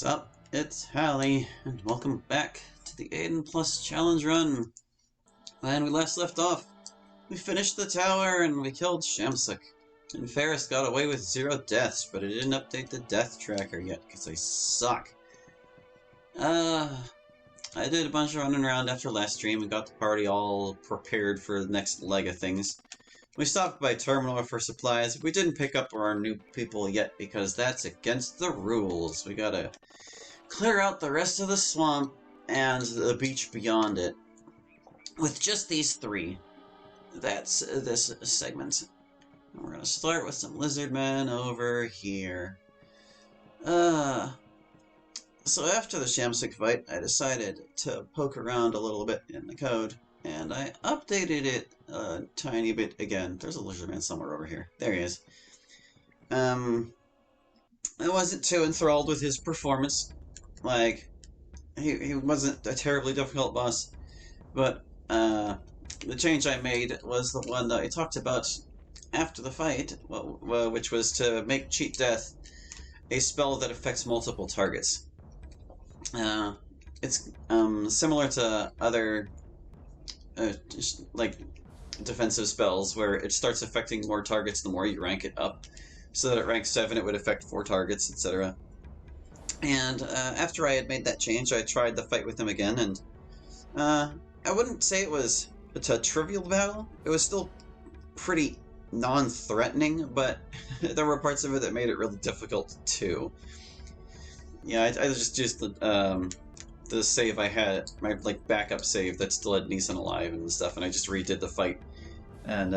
Sup, it's Hallie, and welcome back to the Aidyn Plus Challenge Run. When we last left off, we finished the tower and we killed Shamsuk. And Ferris got away with 0 deaths, but it didn't update the death tracker yet, because I suck. I did a bunch of running around after last stream and got the party all prepared for the next leg of things. We stopped by Terminal for supplies, but we didn't pick up our new people yet because that's against the rules. We gotta clear out the rest of the swamp and the beach beyond it. With just these 3. That's this segment. And we're gonna start with some lizard men over here. So after the Shamsuk fight, I decided to poke around a little bit in the code. And I updated it a tiny bit again. There's a lizardman somewhere over here. There he is. I wasn't too enthralled with his performance. Like, he wasn't a terribly difficult boss. But the change I made was the one that I talked about after the fight, which was to make Cheat Death a spell that affects multiple targets. It's similar to other like defensive spells where it starts affecting more targets the more you rank it up. So that at rank 7 it would affect 4 targets, etc. And after I had made that change, I tried the fight with him again, and I wouldn't say it was a trivial battle. It was still pretty non-threatening, but there were parts of it that made it really difficult too. Yeah, I just used the save I had, my backup save that still had Neeson alive and stuff, and I just redid the fight. And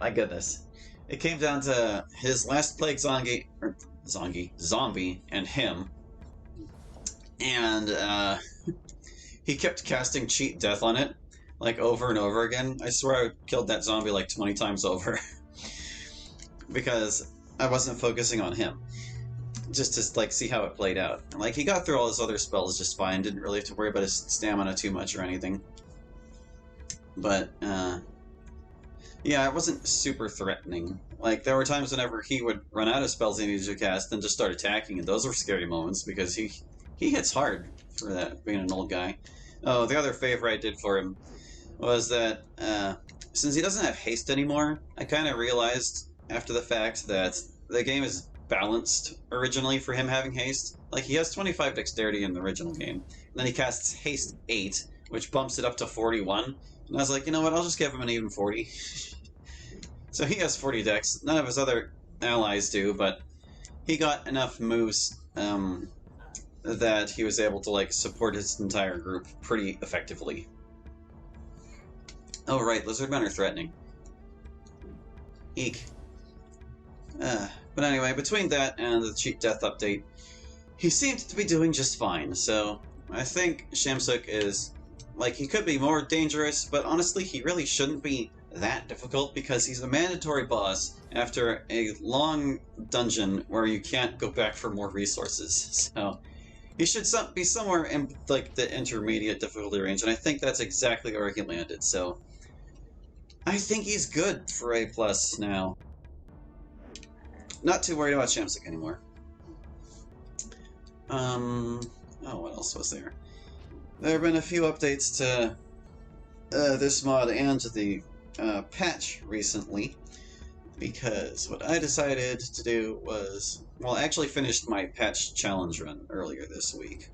my goodness, it came down to his last plague zombie and him, and he kept casting Cheat Death on it, over and over again. I swear I killed that zombie 20 times over because I wasn't focusing on him. Just to see how it played out. He got through all his other spells just fine, didn't really have to worry about his stamina too much or anything. But, yeah, it wasn't super threatening. There were times whenever he would run out of spells he needed to cast and just start attacking, and those were scary moments because he hits hard for that, being an old guy. Oh, the other favor I did for him was that, since he doesn't have haste anymore, I kind of realized after the fact that the game is balanced originally for him having haste. He has 25 dexterity in the original game, and then he casts haste 8, which bumps it up to 41, and I was like, you know what, I'll just give him an even 40. So he has 40 dex. None of his other allies do, but he got enough moves that he was able to support his entire group pretty effectively. Oh right, lizardmen are threatening. Eek. But anyway, between that and the Cheat Death update, he seemed to be doing just fine, so I think Shamsuk is, he could be more dangerous, but honestly he really shouldn't be that difficult because he's a mandatory boss after a long dungeon where you can't go back for more resources, so he should be somewhere in, the intermediate difficulty range, and I think that's exactly where he landed, so I think he's good for A+ now. Not too worried about Shamsuk anymore. Oh, what else was there? There have been a few updates to this mod and to the patch recently, because what I decided to do was, well, I actually finished my patch challenge run earlier this week.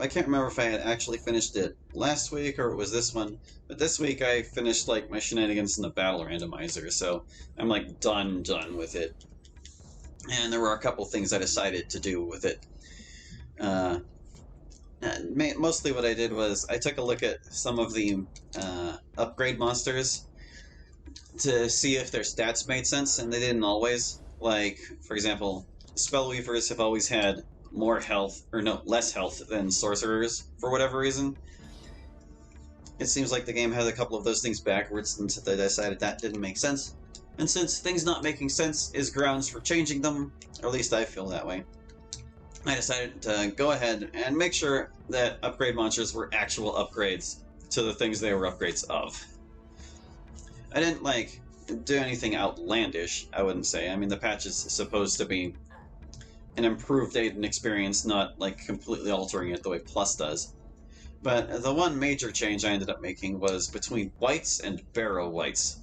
I can't remember if I had actually finished it last week or it was this one, but this week I finished my shenanigans in the battle randomizer, so I'm done with it. And there were a couple things I decided to do with it. Mostly what I did was I took a look at some of the upgrade monsters to see if their stats made sense, and they didn't always. For example, Spellweavers have always had more health, or no, less health than Sorcerers, for whatever reason. It seems like the game had a couple of those things backwards, and they decided that didn't make sense. And since things not making sense is grounds for changing them, or at least I feel that way, I decided to go ahead and make sure that upgrade monsters were actual upgrades to the things they were upgrades of. I didn't do anything outlandish, I wouldn't say. I mean, the patch is supposed to be an improved Aidyn experience, not like completely altering it the way Plus does. But the one major change I ended up making was between whites and barrow whites.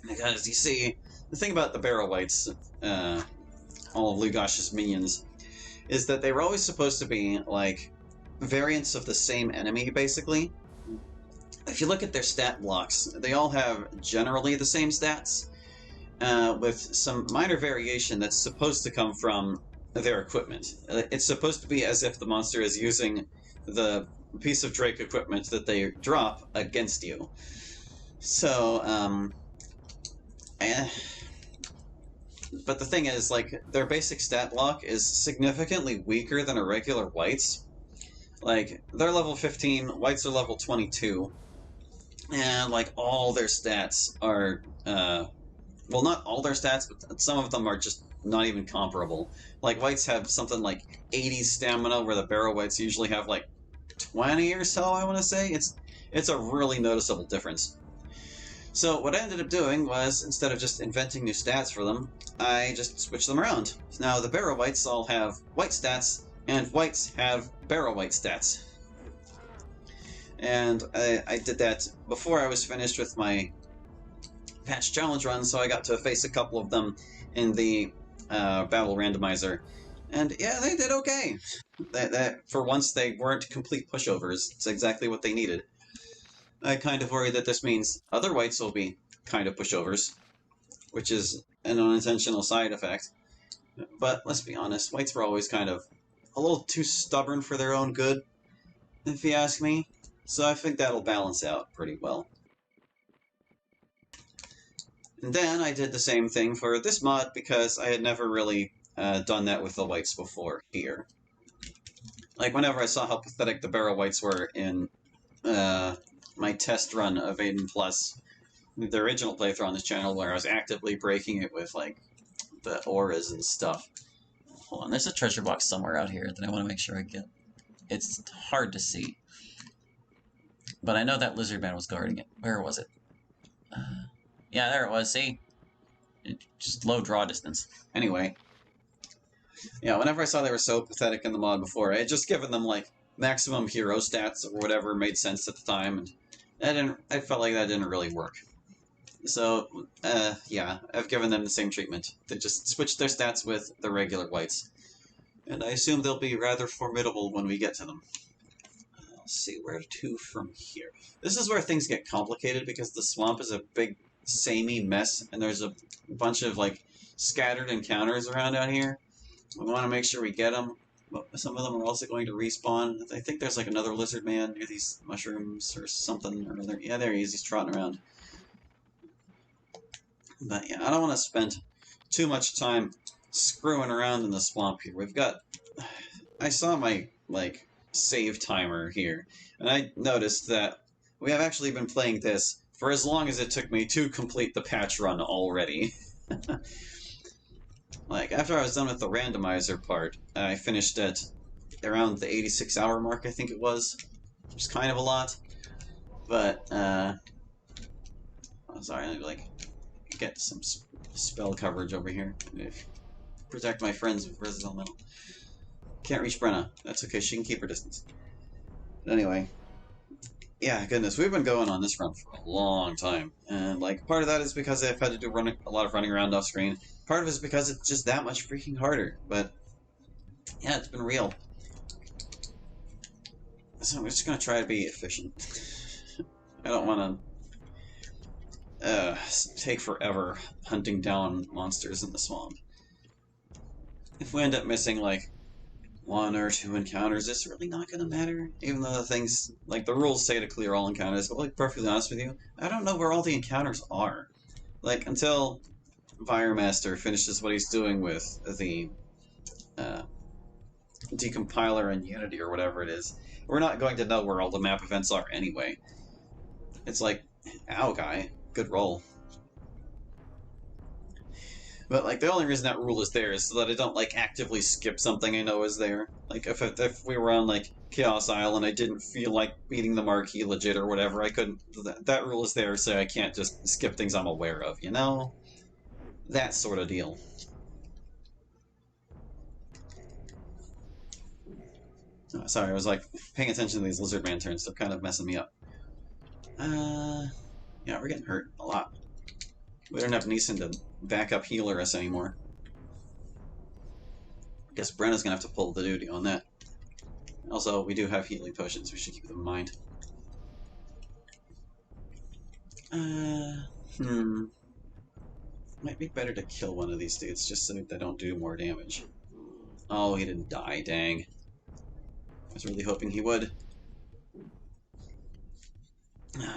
Because you see, the thing about the barrow whites, all of Lugash's minions, is that they were always supposed to be like variants of the same enemy, basically. If you look at their stat blocks, they all have generally the same stats, with some minor variation that's supposed to come from their equipment. It's supposed to be as if the monster is using the piece of Drake equipment that they drop against you. So, but the thing is, like, their basic stat block is significantly weaker than a regular white's. Like, they're level 15, whites are level 22, and, like, all their stats are, well, not all their stats, but some of them are just not even comparable. Like, whites have something like 80 stamina, where the barrow whites usually have, like, 20 or so, I want to say. It's a really noticeable difference. So what I ended up doing was, instead of just inventing new stats for them, I just switched them around. Now the barrow whites all have white stats, and whites have barrow white stats. And I did that before I was finished with my patch challenge run, so I got to face a couple of them in the battle randomizer. And yeah, they did okay. For once, they weren't complete pushovers. It's exactly what they needed. I kind of worry that this means other whites will be kind of pushovers, which is an unintentional side effect. But let's be honest, whites were always kind of a little too stubborn for their own good, if you ask me. So I think that'll balance out pretty well. And then I did the same thing for this mod because I had never really done that with the whites before here. Like, whenever I saw how pathetic the barrow whites were in my test run of Aidyn Plus, the original playthrough on this channel, where I was actively breaking it with, like, the auras and stuff. Hold on, there's a treasure box somewhere out here that I want to make sure I get. It's hard to see. But I know that lizard man was guarding it. Where was it? Yeah, there it was, see? Just low draw distance. Anyway. Yeah, whenever I saw they were so pathetic in the mod before, I had just given them, like, maximum hero stats or whatever made sense at the time, and I felt like that didn't really work. So, yeah, I've given them the same treatment. They just switched their stats with the regular whites. And I assume they'll be rather formidable when we get to them. Let's see, where to from here? This is where things get complicated, because the swamp is a big, samey mess, and there's a bunch of, like, scattered encounters around out here. We want to make sure we get them. But some of them are also going to respawn. I think there's, like, another lizard man near these mushrooms or something or other. Yeah, there he is. He's trotting around. But yeah, I don't want to spend too much time screwing around in the swamp here. We've got... I saw my, like, save timer here, and I noticed that we have actually been playing this for as long as it took me to complete the patch run already. Like, after I was done with the randomizer part, I finished at around the 86-hour mark, I think it was, which is kind of a lot. But, I'm sorry, let me, like, get some spell coverage over here. Protect my friends with Resist Elemental. Can't reach Brenna. That's okay, she can keep her distance. But anyway, yeah, goodness, we've been going on this run for a long time. And, like, part of that is because I've had to do a lot of running around off screen. Part of it is because it's just that much freaking harder. But, yeah, it's been real. So I'm just going to try to be efficient. I don't want to take forever hunting down monsters in the swamp. If we end up missing, like, 1 or 2 encounters, it's really not going to matter. Even though the things, like, the rules say to clear all encounters, but, like, perfectly honest with you, I don't know where all the encounters are. Like, until Viremaster finishes what he's doing with the decompiler and Unity or whatever it is, we're not going to know where all the map events are anyway. It's like, ow, guy, good roll. But, like, the only reason that rule is there is so that I don't, like, actively skip something I know is there. Like, if we were on, like, Chaos Isle and I didn't feel like beating the Marquee legit or whatever, I couldn't... That rule is there so I can't just skip things I'm aware of, you know? That sort of deal. Sorry, I was like paying attention to these lizard man turns. They're kind of messing me up. Yeah, we're getting hurt a lot. We don't have Neeson to back up healer us anymore. Guess Brenna's gonna have to pull the duty on that. Also, we do have healing potions. We should keep them in mind. Might be better to kill one of these dudes just so they don't do more damage. Oh, he didn't die, dang. I was really hoping he would.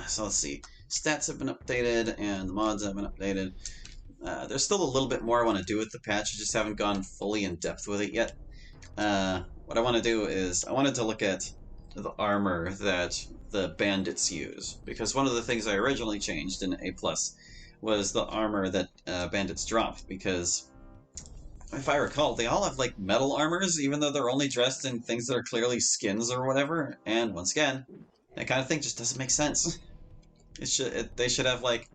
So let's see. Stats have been updated, and the mods have been updated. There's still a little bit more I want to do with the patch. I just haven't gone fully in depth with it yet. What I want to do is, I wanted to look at the armor that the bandits use. Because one of the things I originally changed in A+, was the armor that bandits drop. Because, if I recall, they all have, like, metal armors, even though they're only dressed in things that are clearly skins or whatever. And, once again, that kind of thing just doesn't make sense. They should have, like,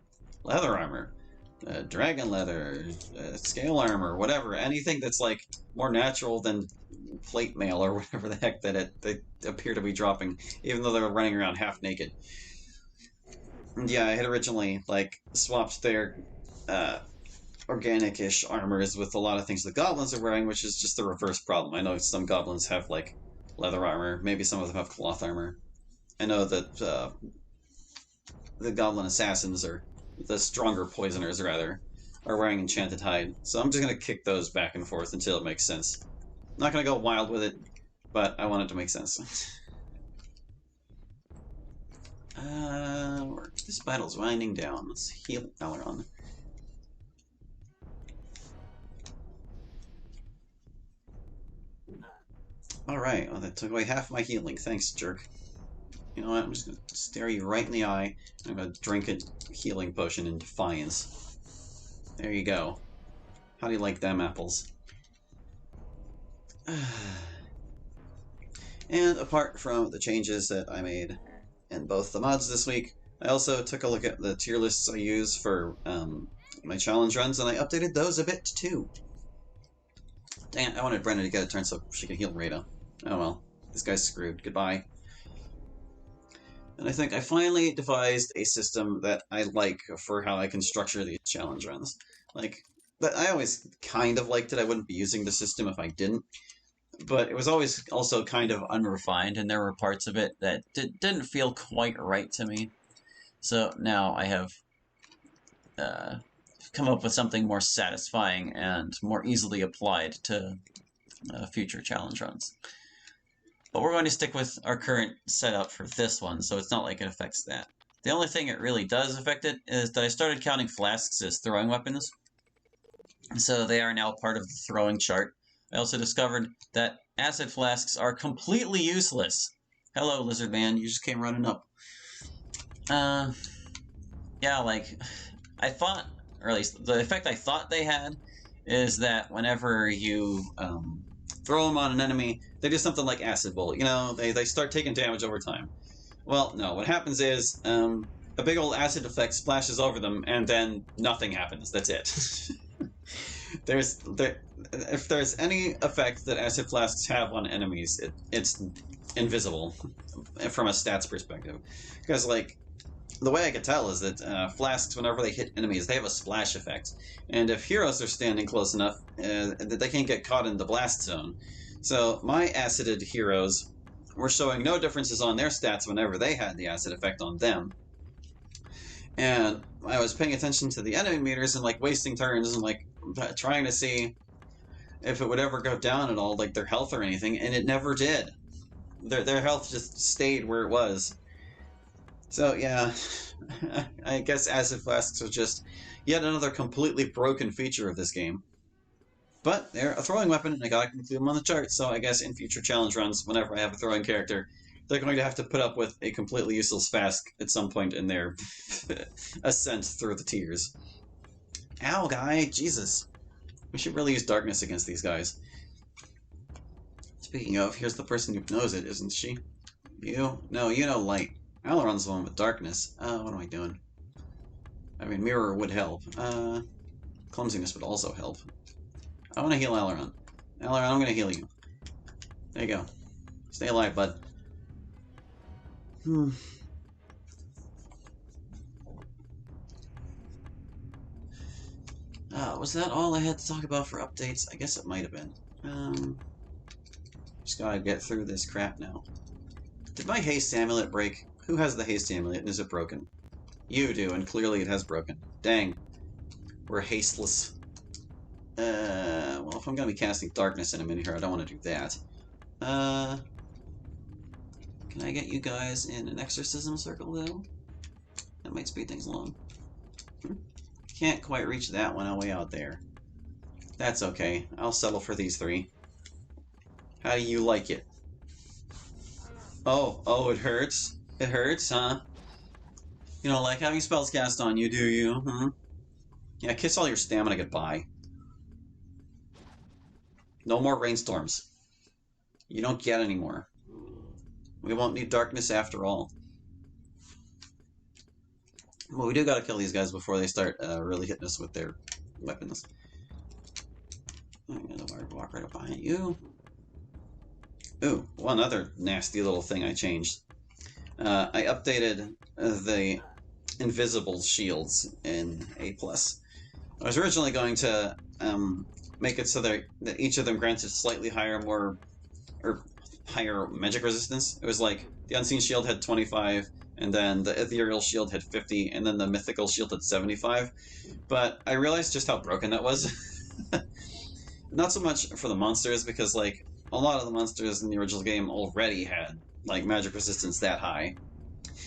leather armor. Dragon leather, scale armor, whatever. Anything that's, like, more natural than plate mail or whatever the heck that they appear to be dropping, even though they're running around half naked. And yeah, I had originally, like, swapped their organic-ish armors with a lot of things the goblins are wearing, which is just the reverse problem. I know some goblins have, like, leather armor. Maybe some of them have cloth armor. I know that the goblin assassins, or the stronger poisoners, rather, are wearing enchanted hide. So I'm just going to kick those back and forth until it makes sense. I'm not going to go wild with it, but I want it to make sense. This battle's winding down. Let's heal Aileron. Alright, well that took away half my healing. Thanks, jerk. You know what, I'm just going to stare you right in the eye. I'm going to drink a healing potion in defiance. There you go. How do you like them apples? And apart from the changes that I made in both the mods this week, I also took a look at the tier lists I use for my challenge runs, and I updated those a bit too. Dang it, I wanted Brenda to get a turn so she could heal Rita. Oh well, this guy's screwed. Goodbye. And I think I finally devised a system that I like for how I can structure these challenge runs. Like, I always kind of liked it. I wouldn't be using the system if I didn't. But it was always also kind of unrefined, and there were parts of it that didn't feel quite right to me. So now I have come up with something more satisfying and more easily applied to future challenge runs. But we're going to stick with our current setup for this one, so it's not like it affects that. The only thing it really does affect it is that I started counting flasks as throwing weapons. So they are now part of the throwing chart. I also discovered that acid flasks are completely useless. Hello, lizard man, you just came running up. Yeah, like, I thought, or at least the effect I thought they had, is that whenever you throw them on an enemy, they do something like acid bullet. You know, they start taking damage over time. Well, no, what happens is a big old acid effect splashes over them, and then nothing happens. That's it. If there's any effect that acid flasks have on enemies, it's invisible from a stats perspective. Because, like, the way I could tell is that flasks, whenever they hit enemies, they have a splash effect. And if heroes are standing close enough, that they can't get caught in the blast zone. So my acided heroes were showing no differences on their stats whenever they had the acid effect on them. And I was paying attention to the enemy meters and, like, wasting turns and, like, trying to see if it would ever go down at all, like, their health or anything, and it never did. Their health just stayed where it was. So, yeah, I guess acid flasks are just yet another completely broken feature of this game. But they're a throwing weapon, and I gotta include them on the chart, so I guess in future challenge runs, whenever I have a throwing character, they're going to have to put up with a completely useless flask at some point in their ascent through the tiers. Ow, guy, Jesus. We should really use darkness against these guys. Speaking of, here's the person who knows it, isn't she? You? No, you know light. Aileron's the one with darkness. What am I doing? I mean, mirror would help. Clumsiness would also help. I want to heal Aileron. Aileron, I'm going to heal you. There you go. Stay alive, bud. Was that all I had to talk about for updates? I guess it might have been. Just gotta get through this crap now. Did my haste amulet break? Who has the haste amulet and is it broken? You do, and clearly it has broken. Dang. We're hasteless. Well, if I'm gonna be casting darkness in a minute here, I don't want to do that. Can I get you guys in an exorcism circle, though? That might speed things along. Can't quite reach that one way out there. That's okay. I'll settle for these three. How do you like it? Oh, it hurts? It hurts, huh? You don't like having spells cast on you, do you? Huh? Yeah, kiss all your stamina goodbye. No more rainstorms. You don't get any more. We won't need darkness after all. Well, we do gotta kill these guys before they start really hitting us with their weapons. I'm gonna walk right up behind you. Ooh, one other nasty little thing I changed. I updated the invisible shields in A+. I was originally going to make it so that each of them granted slightly higher magic resistance. It was like the unseen shield had 25, and then the ethereal shield had 50, and then the mythical shield had 75. But I realized just how broken that was. Not so much for the monsters, because like a lot of the monsters in the original game already had like magic resistance that high.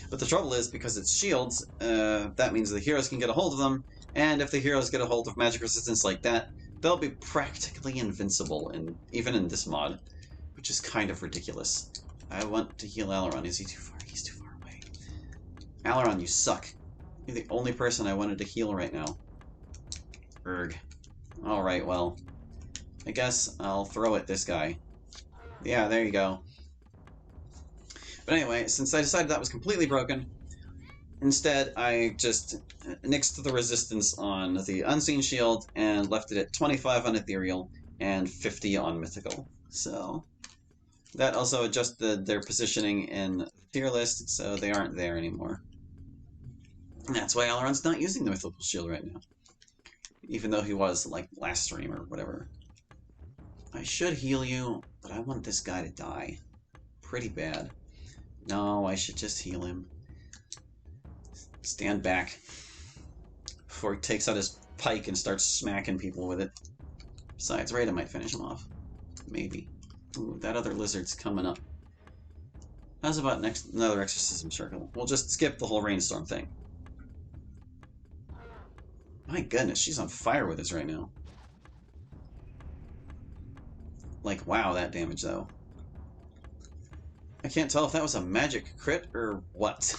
But the trouble is, because it's shields, that means the heroes can get a hold of them, and if the heroes get a hold of magic resistance like that, they'll be practically invincible, even in this mod, which is kind of ridiculous. I want to heal Aileron. Is he too far? He's too far away. Aileron, you suck. You're the only person I wanted to heal right now. Erg. Alright, well. I guess I'll throw at this guy. Yeah, there you go. But anyway, since I decided that was completely broken, instead I just nixed the resistance on the Unseen Shield and left it at 25 on Ethereal and 50 on Mythical. So that also adjusted their positioning in the tier list, so they aren't there anymore. And that's why Aileron's not using the Mythical Shield right now. Even though he was, like, last stream or whatever. I should heal you, but I want this guy to die. Pretty bad. No, I should just heal him. Stand back. Before he takes out his pike and starts smacking people with it. Besides, Raiden might finish him off. Maybe. Ooh, that other lizard's coming up. How's about another exorcism circle? We'll just skip the whole rainstorm thing. My goodness, she's on fire with us right now. Like, wow, that damage, though. I can't tell if that was a magic crit or what.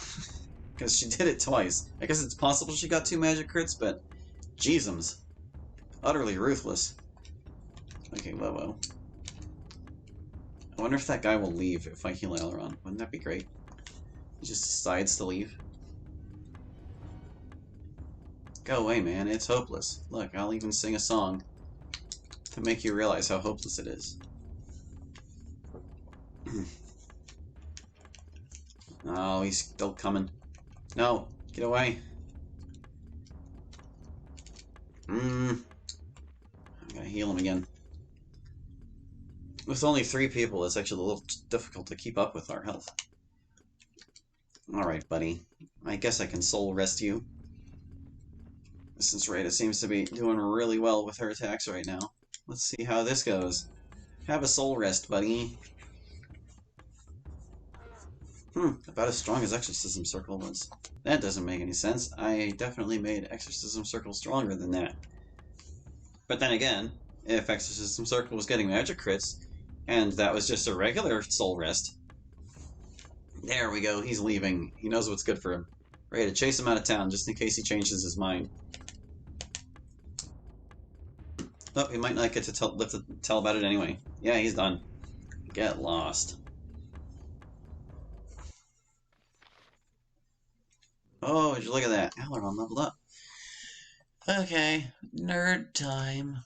Because she did it twice. I guess it's possible she got 2 magic crits, but... Jeezums. Utterly ruthless. Okay, Lobo. I wonder if that guy will leave if I heal Aileron. Wouldn't that be great? He just decides to leave. Go away, man. It's hopeless. Look, I'll even sing a song to make you realize how hopeless it is. Oh, he's still coming. No, get away. I'm gonna heal him again. With only 3 people, it's actually a little difficult to keep up with our health. Alright, buddy. I guess I can soul rest you. Since Raida seems to be doing really well with her attacks right now. Let's see how this goes. Have a soul rest, buddy. About as strong as Exorcism Circle was. That doesn't make any sense. I definitely made Exorcism Circle stronger than that. But then again, if Exorcism Circle was getting magic crits, and that was just a regular soul rest... There we go, he's leaving. He knows what's good for him. Ready to chase him out of town, just in case he changes his mind. Oh, he might not get to tell about it anyway. Yeah, he's done. Get lost. Oh, would you look at that? Aileron leveled up. Okay, nerd time.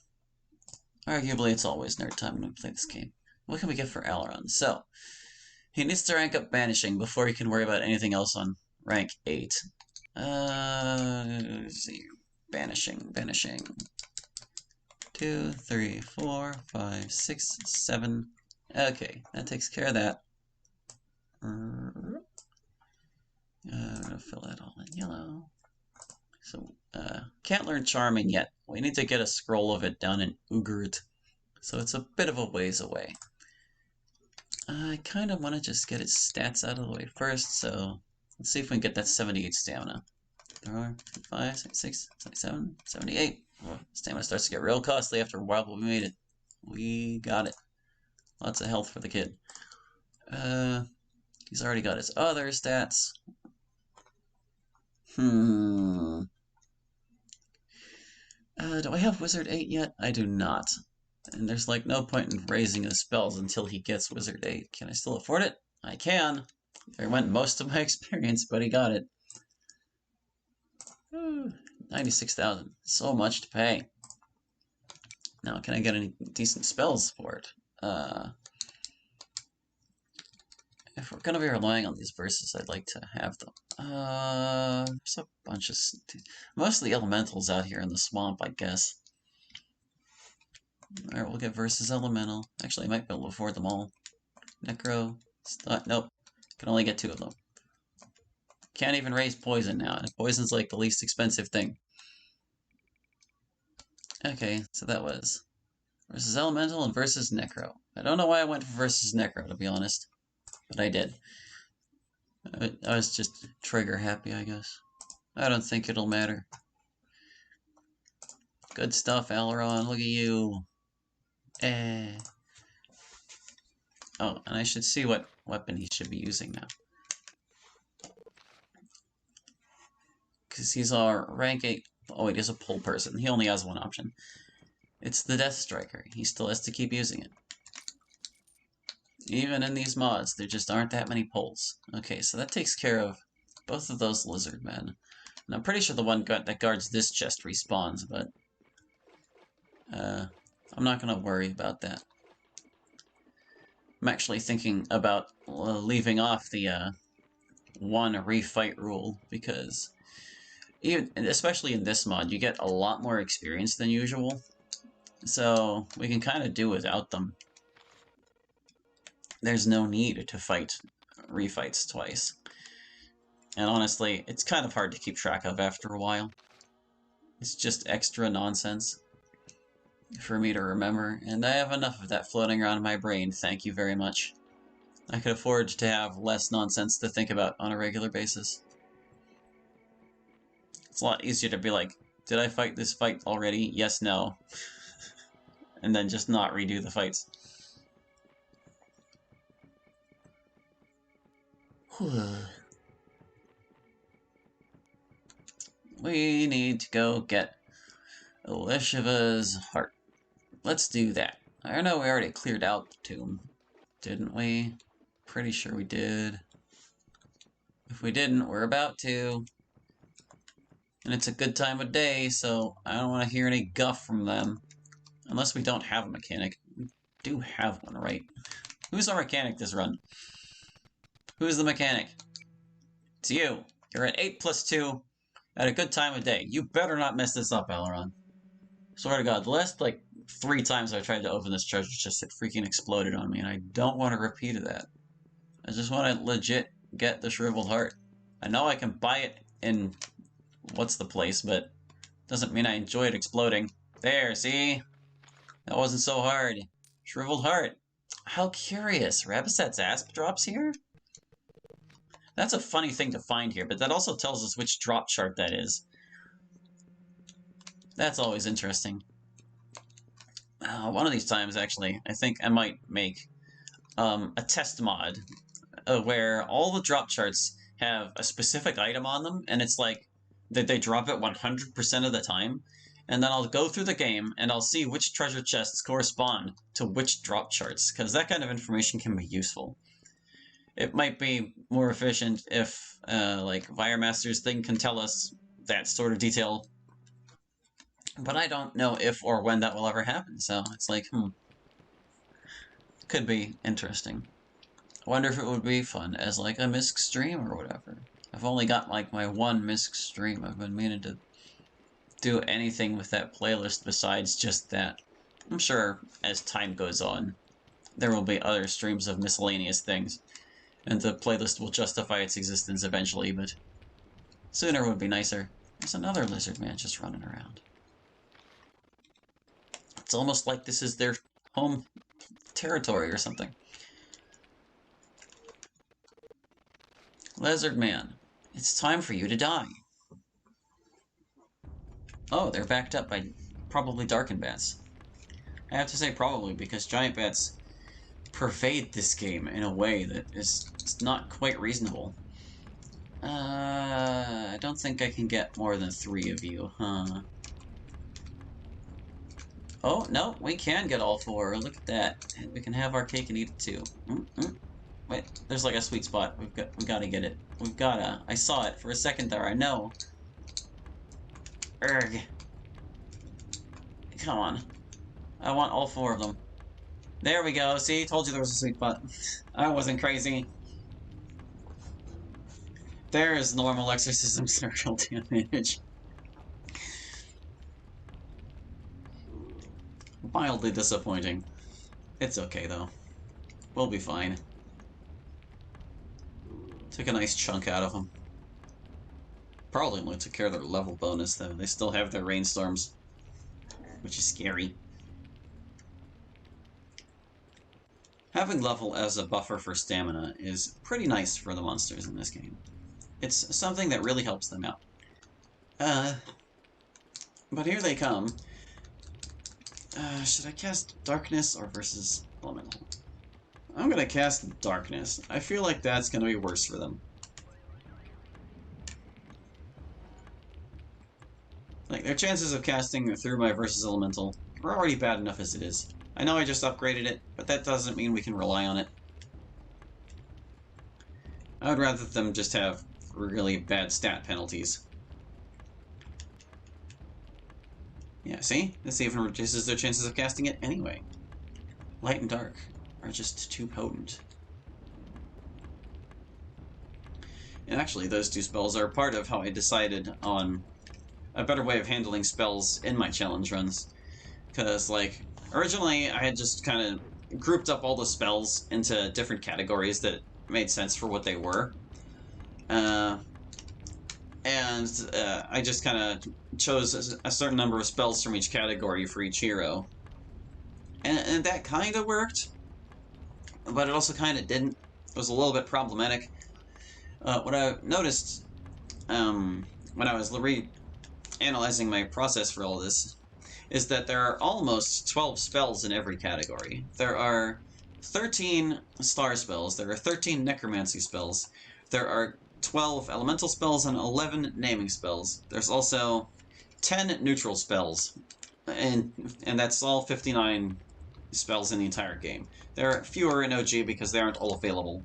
Arguably, it's always nerd time when we play this game. What can we get for Aileron? So, He needs to rank up Banishing before he can worry about anything else on rank 8. Let's see. Banishing. 2, 3, 4, 5, 6, 7. Okay, that takes care of that. Fill that all in yellow. So, can't learn Charming yet. We need to get a scroll of it down in Ugurt. So it's a bit of a ways away. I kind of want to just get its stats out of the way first, so let's see if we can get that 78 stamina. 4, 5, 6, 7, 78. Stamina starts to get real costly after a while, but we made it. We got it. Lots of health for the kid. He's already got his other stats. Do I have Wizard 8 yet? I do not. And there's like no point in raising his spells until he gets Wizard 8. Can I still afford it? I can. There went most of my experience, but he got it. 96,000. So much to pay. Now, can I get any decent spells for it? If we're going to be relying on these verses, I'd like to have them. There's a bunch of... mostly elementals out here in the swamp, I guess. Alright, we'll get versus elemental. Actually, I might be able to afford them all. Necro. Nope. Can only get 2 of them. Can't even raise poison now, and poison's like the least expensive thing. Okay, so that was versus elemental and versus necro. I don't know why I went for versus necro, to be honest, but I did. I was just trigger happy, I guess. I don't think it'll matter. Good stuff, Aileron. Look at you. Oh, and I should see what weapon he should be using now. Because he's our rank 8. Oh, wait, he's a pull person. He only has one option. It's the Death Striker. He still has to keep using it. Even in these mods, there just aren't that many pulls. Okay, so that takes care of both of those lizard men. And I'm pretty sure the one that guards this chest respawns, but I'm not going to worry about that. I'm actually thinking about leaving off the one refight rule, because especially in this mod, you get a lot more experience than usual, so we can kind of do without them. There's no need to fight refights twice. And honestly, it's kind of hard to keep track of after a while. It's just extra nonsense for me to remember, and I have enough of that floating around in my brain, thank you very much. I could afford to have less nonsense to think about on a regular basis. It's a lot easier to be like, did I fight this fight already? Yes, no. And then just not redo the fights. We need to go get Elishiva's heart. Let's do that. I know we already cleared out the tomb, didn't we? Pretty sure we did. If we didn't, we're about to. And it's a good time of day, so I don't want to hear any guff from them. Unless we don't have a mechanic. We do have one, right? Who's our mechanic this run? Who's the mechanic? It's you. You're at 8+2 at a good time of day. You better not mess this up, Aileron. Swear to God, the last, like, 3 times I tried to open this treasure chest, it freaking exploded on me, and I don't want to repeat of that. I just want to legit get the Shriveled Heart. I know I can buy it in what's the place, but doesn't mean I enjoy it exploding. There, see? That wasn't so hard. Shriveled Heart. How curious. Rabasat's Asp drops here? That's a funny thing to find here, but that also tells us which drop chart that is. That's always interesting. One of these times, actually, I think I might make a test mod where all the drop charts have a specific item on them, and it's like that they drop it 100% of the time, and then I'll go through the game and I'll see which treasure chests correspond to which drop charts, because that kind of information can be useful. It might be more efficient if, like, Viremaster's thing can tell us that sort of detail, but I don't know if or when that will ever happen, so it's like, could be interesting. I wonder if it would be fun as like a misc stream or whatever. I've only got like my one misc stream. I've been meaning to do anything with that playlist besides just that. I'm sure as time goes on, there will be other streams of miscellaneous things, and the playlist will justify its existence eventually, but sooner would be nicer. There's another lizard man just running around. It's almost like this is their home territory or something. Lizard man, it's time for you to die. Oh, they're backed up by probably darkened bats. I have to say probably because giant bats pervade this game in a way that is not quite reasonable. I don't think I can get more than 3 of you, huh? Oh, no, we can get all 4. Look at that. We can have our cake and eat it too. Wait, there's like a sweet spot. We gotta get it. We've gotta. I saw it for a second there, I know. Urgh. Come on. I want all 4 of them. There we go. See, told you there was a sweet spot. I wasn't crazy. There's normal exorcism circle damage. Mildly disappointing. It's okay, though. We'll be fine. Took a nice chunk out of them. Probably only took care of their level bonus, though. They still have their rainstorms, which is scary. Having level as a buffer for stamina is pretty nice for the monsters in this game. It's something that really helps them out. But here they come. Should I cast Darkness or versus Elemental? I'm gonna cast Darkness. I feel like that's gonna be worse for them. Like, their chances of casting through my versus Elemental are already bad enough as it is. I know I just upgraded it, but that doesn't mean we can rely on it. I would rather them just have really bad stat penalties. Yeah, see? This even reduces their chances of casting it anyway. Light and Dark are just too potent. And actually, those 2 spells are part of how I decided on a better way of handling spells in my challenge runs. Because, like, originally I had just kind of grouped up all the spells into different categories that made sense for what they were. I just kind of chose a certain number of spells from each category for each hero. And that kind of worked, but it also kind of didn't. It was a little bit problematic. What I noticed when I was analyzing my process for all this is that there are almost 12 spells in every category. There are 13 star spells, there are 13 necromancy spells, there are 12 elemental spells and 11 naming spells. There's also 10 neutral spells, and that's all 59 spells in the entire game. There are fewer in OG because they aren't all available,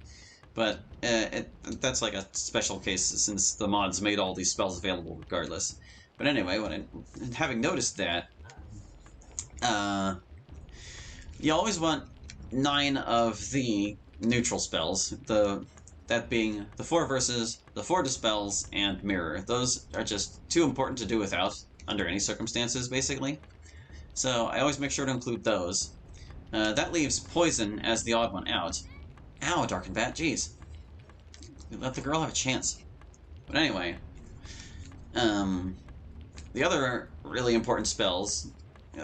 but that's like a special case since the mods made all these spells available regardless. But anyway, having noticed that, you always want 9 of the neutral spells, that being the 4 verses, the 4 dispels, and mirror. Those are just too important to do without, under any circumstances, basically. So I always make sure to include those. That leaves poison as the odd one out. Ow, Darkened Bat, jeez. Let the girl have a chance. But anyway, the other really important spells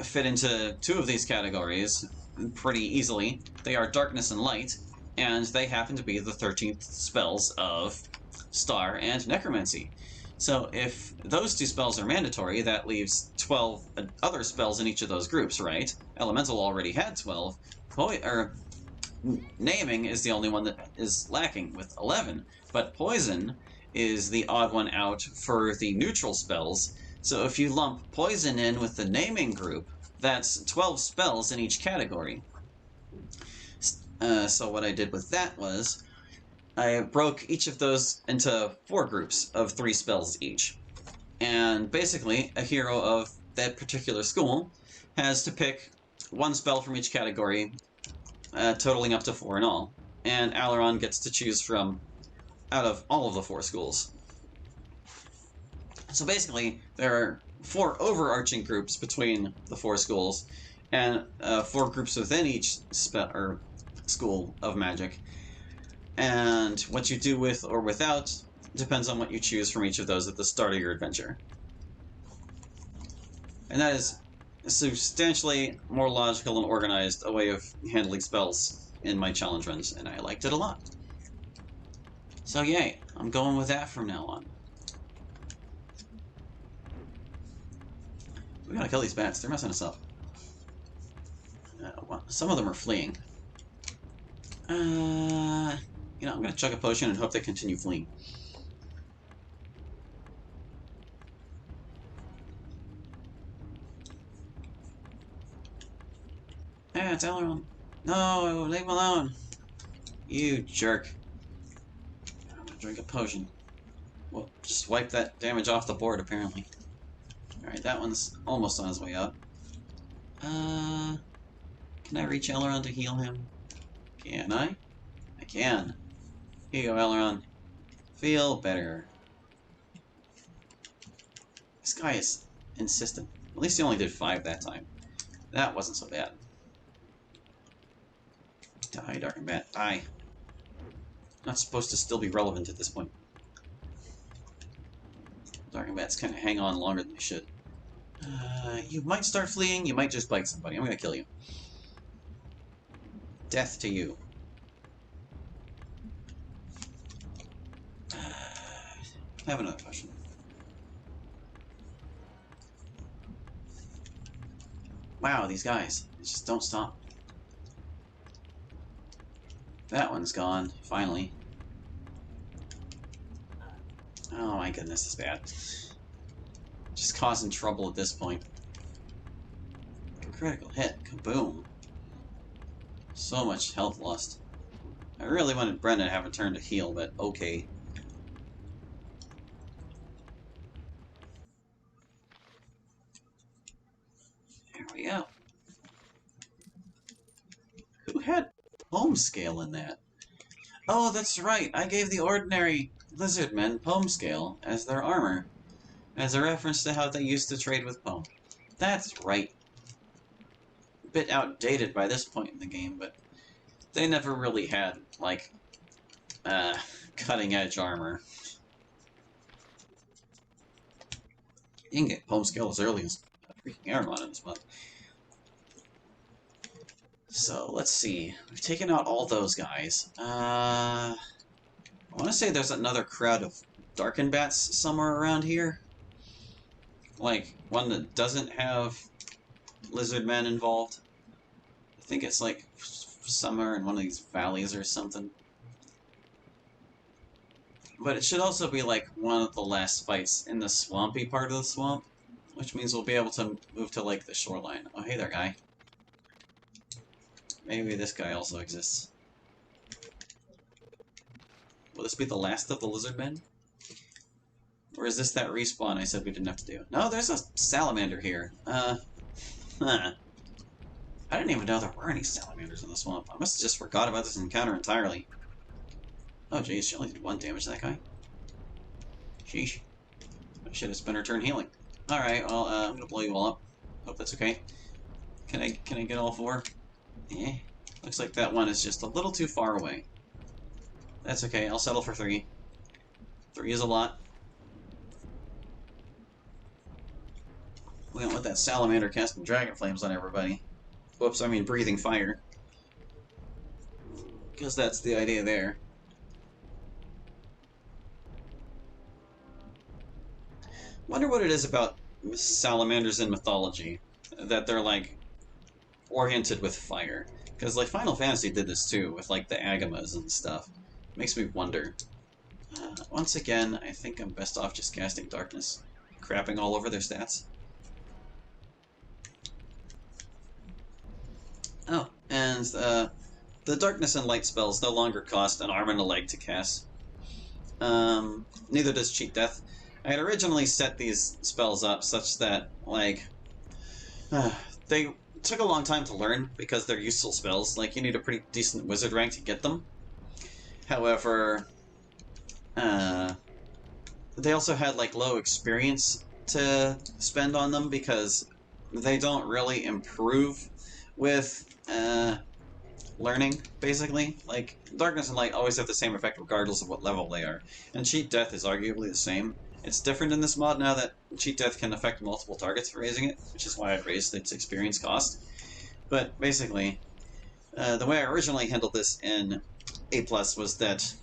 fit into 2 of these categories pretty easily. They are Darkness and Light, and they happen to be the 13th spells of Star and Necromancy. So if those 2 spells are mandatory, that leaves 12 other spells in each of those groups, right? Elemental already had 12. Naming is the only one that is lacking with 11, but Poison is the odd one out for the neutral spells. So if you lump Poison in with the naming group, that's 12 spells in each category. So what I did with that was I broke each of those into 4 groups of 3 spells each. And basically, a hero of that particular school has to pick 1 spell from each category, totaling up to 4 in all. and Aileron gets to choose from out of all of the 4 schools. So basically, there are 4 overarching groups between the 4 schools, and 4 groups within each school of magic. And what you do with or without depends on what you choose from each of those at the start of your adventure. And that is substantially more logical and organized a way of handling spells in my challenge runs, and I liked it a lot. So yay, I'm going with that from now on. We gotta kill these bats, they're messing us up. Some of them are fleeing. You know, I'm gonna chug a potion and hope they continue fleeing. Yeah, it's Aileron. No, leave him alone. You jerk. I'm gonna drink a potion. Well, just wipe that damage off the board, apparently. Alright, that one's almost on his way up. Can I reach Aileron to heal him? Can I? I can. Here you go, Aileron. Feel better. This guy is insistent. At least he only did 5 that time. That wasn't so bad. Die, Darkened Bat, die. Not supposed to still be relevant at this point. Darkened Bats kind of hang on longer than they should. You might start fleeing, you might just bite somebody. I'm gonna kill you. Death to you. Have another potion. Wow, these guys. They just don't stop. That one's gone, finally. Oh my goodness, this is bad. Just causing trouble at this point. Critical hit, kaboom. So much health lost. I really wanted Brendan to have a turn to heal, but okay. There we go. Who had Poem Scale in that? Oh, that's right. I gave the ordinary lizardmen Poem Scale as their armor, as a reference to how they used to trade with Poem. That's right. A bit outdated by this point in the game, but they never really had, like, cutting-edge armor. You can get Poem Scale as early as freaking Aramon in this month. So, let's see. We've taken out all those guys. I want to say there's another crowd of Darkened Bats somewhere around here. Like, one that doesn't have lizardmen involved. I think it's like somewhere in one of these valleys or something. But it should also be like one of the last fights in the swampy part of the swamp, which means we'll be able to move to like the shoreline. Oh, hey there, guy. Maybe this guy also exists. Will this be the last of the lizardmen? Or is this that respawn I said we didn't have to do? No, there's a salamander here. Huh. I didn't even know there were any salamanders in the swamp. I must have just forgot about this encounter entirely. Oh jeez, she only did 1 damage to that guy. Sheesh. I should have spent her turn healing. Alright, well, I'm gonna blow you all up. Hope that's okay. Can I get all 4? Eh. Looks like that one is just a little too far away. That's okay, I'll settle for 3. 3 is a lot. We don't want that salamander casting dragon flames on everybody. Whoops, I mean breathing fire. Because that's the idea there. Wonder what it is about salamanders in mythology, that they're, like, oriented with fire. Because, like, Final Fantasy did this too, with, like, the Agamas and stuff. Makes me wonder. Once again, I think I'm best off just casting Darkness, crapping all over their stats. Oh, and the Darkness and Light spells no longer cost an arm and a leg to cast. Neither does Cheat Death. I had originally set these spells up such that, like, they took a long time to learn because they're useful spells. Like, you need a pretty decent wizard rank to get them. However, they also had like low experience to spend on them because they don't really improve with learning, basically. Like, darkness and light always have the same effect regardless of what level they are. And cheat death is arguably the same. It's different in this mod now that cheat death can affect multiple targets for raising it, which is why I've raised its experience cost. But basically, the way I originally handled this in A+ was that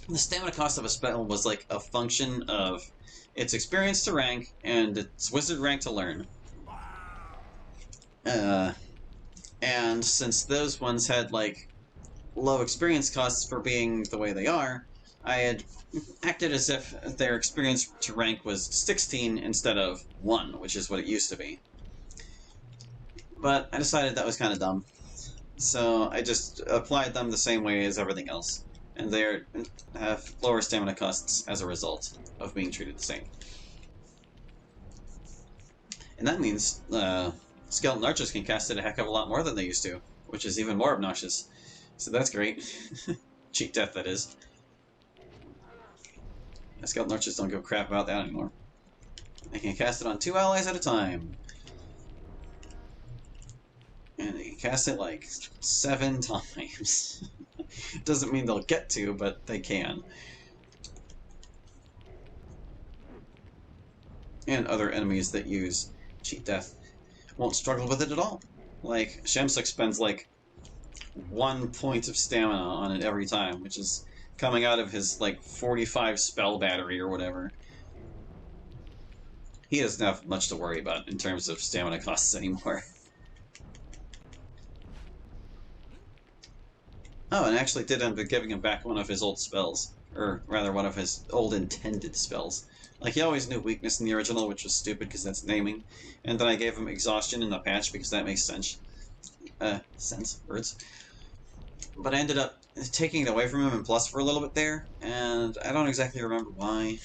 the stamina cost of a spell was like a function of its experience to rank and its wizard rank to learn. And since those ones had like low experience costs for being the way they are, I had acted as if their experience to rank was 16 instead of 1, which is what it used to be. But I decided that was kind of dumb. So I just applied them the same way as everything else. And they have lower stamina costs as a result of being treated the same. And that means skeleton archers can cast it a heck of a lot more than they used to, which is even more obnoxious. So that's great. Cheat death, that is. Skeleton archers don't give a crap about that anymore. They can cast it on 2 allies at a time. And they can cast it like 7 times. Doesn't mean they'll get to, but they can. And other enemies that use cheat death won't struggle with it at all. Like, Shamsuk spends like 1 point of stamina on it every time, which is coming out of his like 45 spell battery or whatever. He doesn't have much to worry about in terms of stamina costs anymore. Oh, and actually did end up giving him back one of his old spells. Or rather, one of his old intended spells. Like, he always knew weakness in the original, which was stupid because that's naming. And then I gave him exhaustion in the patch because that makes sense. Words. But I ended up taking it away from him in Plus for a little bit there, and I don't exactly remember why.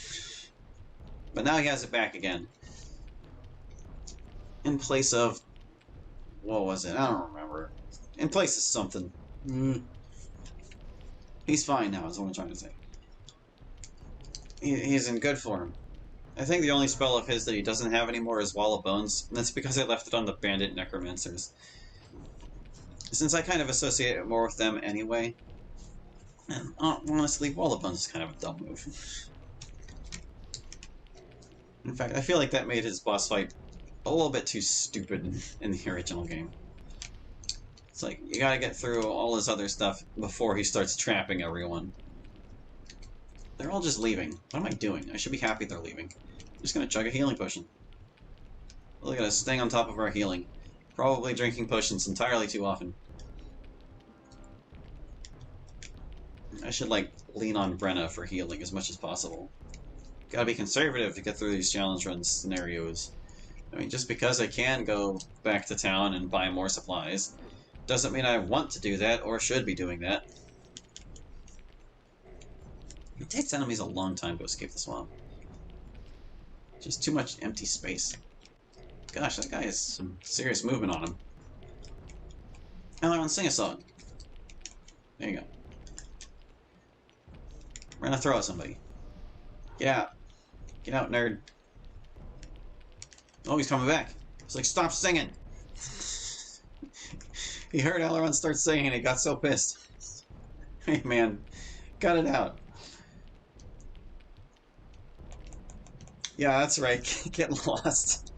But now he has it back again. In place of... what was it? I don't remember. In place of something. He's fine now, is what I'm trying to say. He's in good form. I think the only spell of his that he doesn't have anymore is Wall of Bones, and that's because I left it on the Bandit Necromancers. Since I kind of associate it more with them anyway, and honestly, Wall of Bones is kind of a dumb move. In fact, I feel like that made his boss fight a little bit too stupid in the original game. It's like, you gotta get through all his other stuff before he starts trapping everyone. They're all just leaving. What am I doing? I should be happy they're leaving. I'm just gonna chug a healing potion. Look at us staying on top of our healing. Probably drinking potions entirely too often. I should, like, lean on Brenna for healing as much as possible. Gotta be conservative to get through these challenge run scenarios. I mean, just because I can go back to town and buy more supplies, doesn't mean I want to do that or should be doing that. It takes enemies a long time to escape the swamp. Just too much empty space. Gosh, that guy has some serious movement on him. Alan, sing a song. There you go. We're gonna throw at somebody. Get out. Get out, nerd. Oh, he's coming back. It's like, stop singing! He heard Aileron start singing and he got so pissed. Hey, man. Cut it out. Yeah, that's right. Get lost.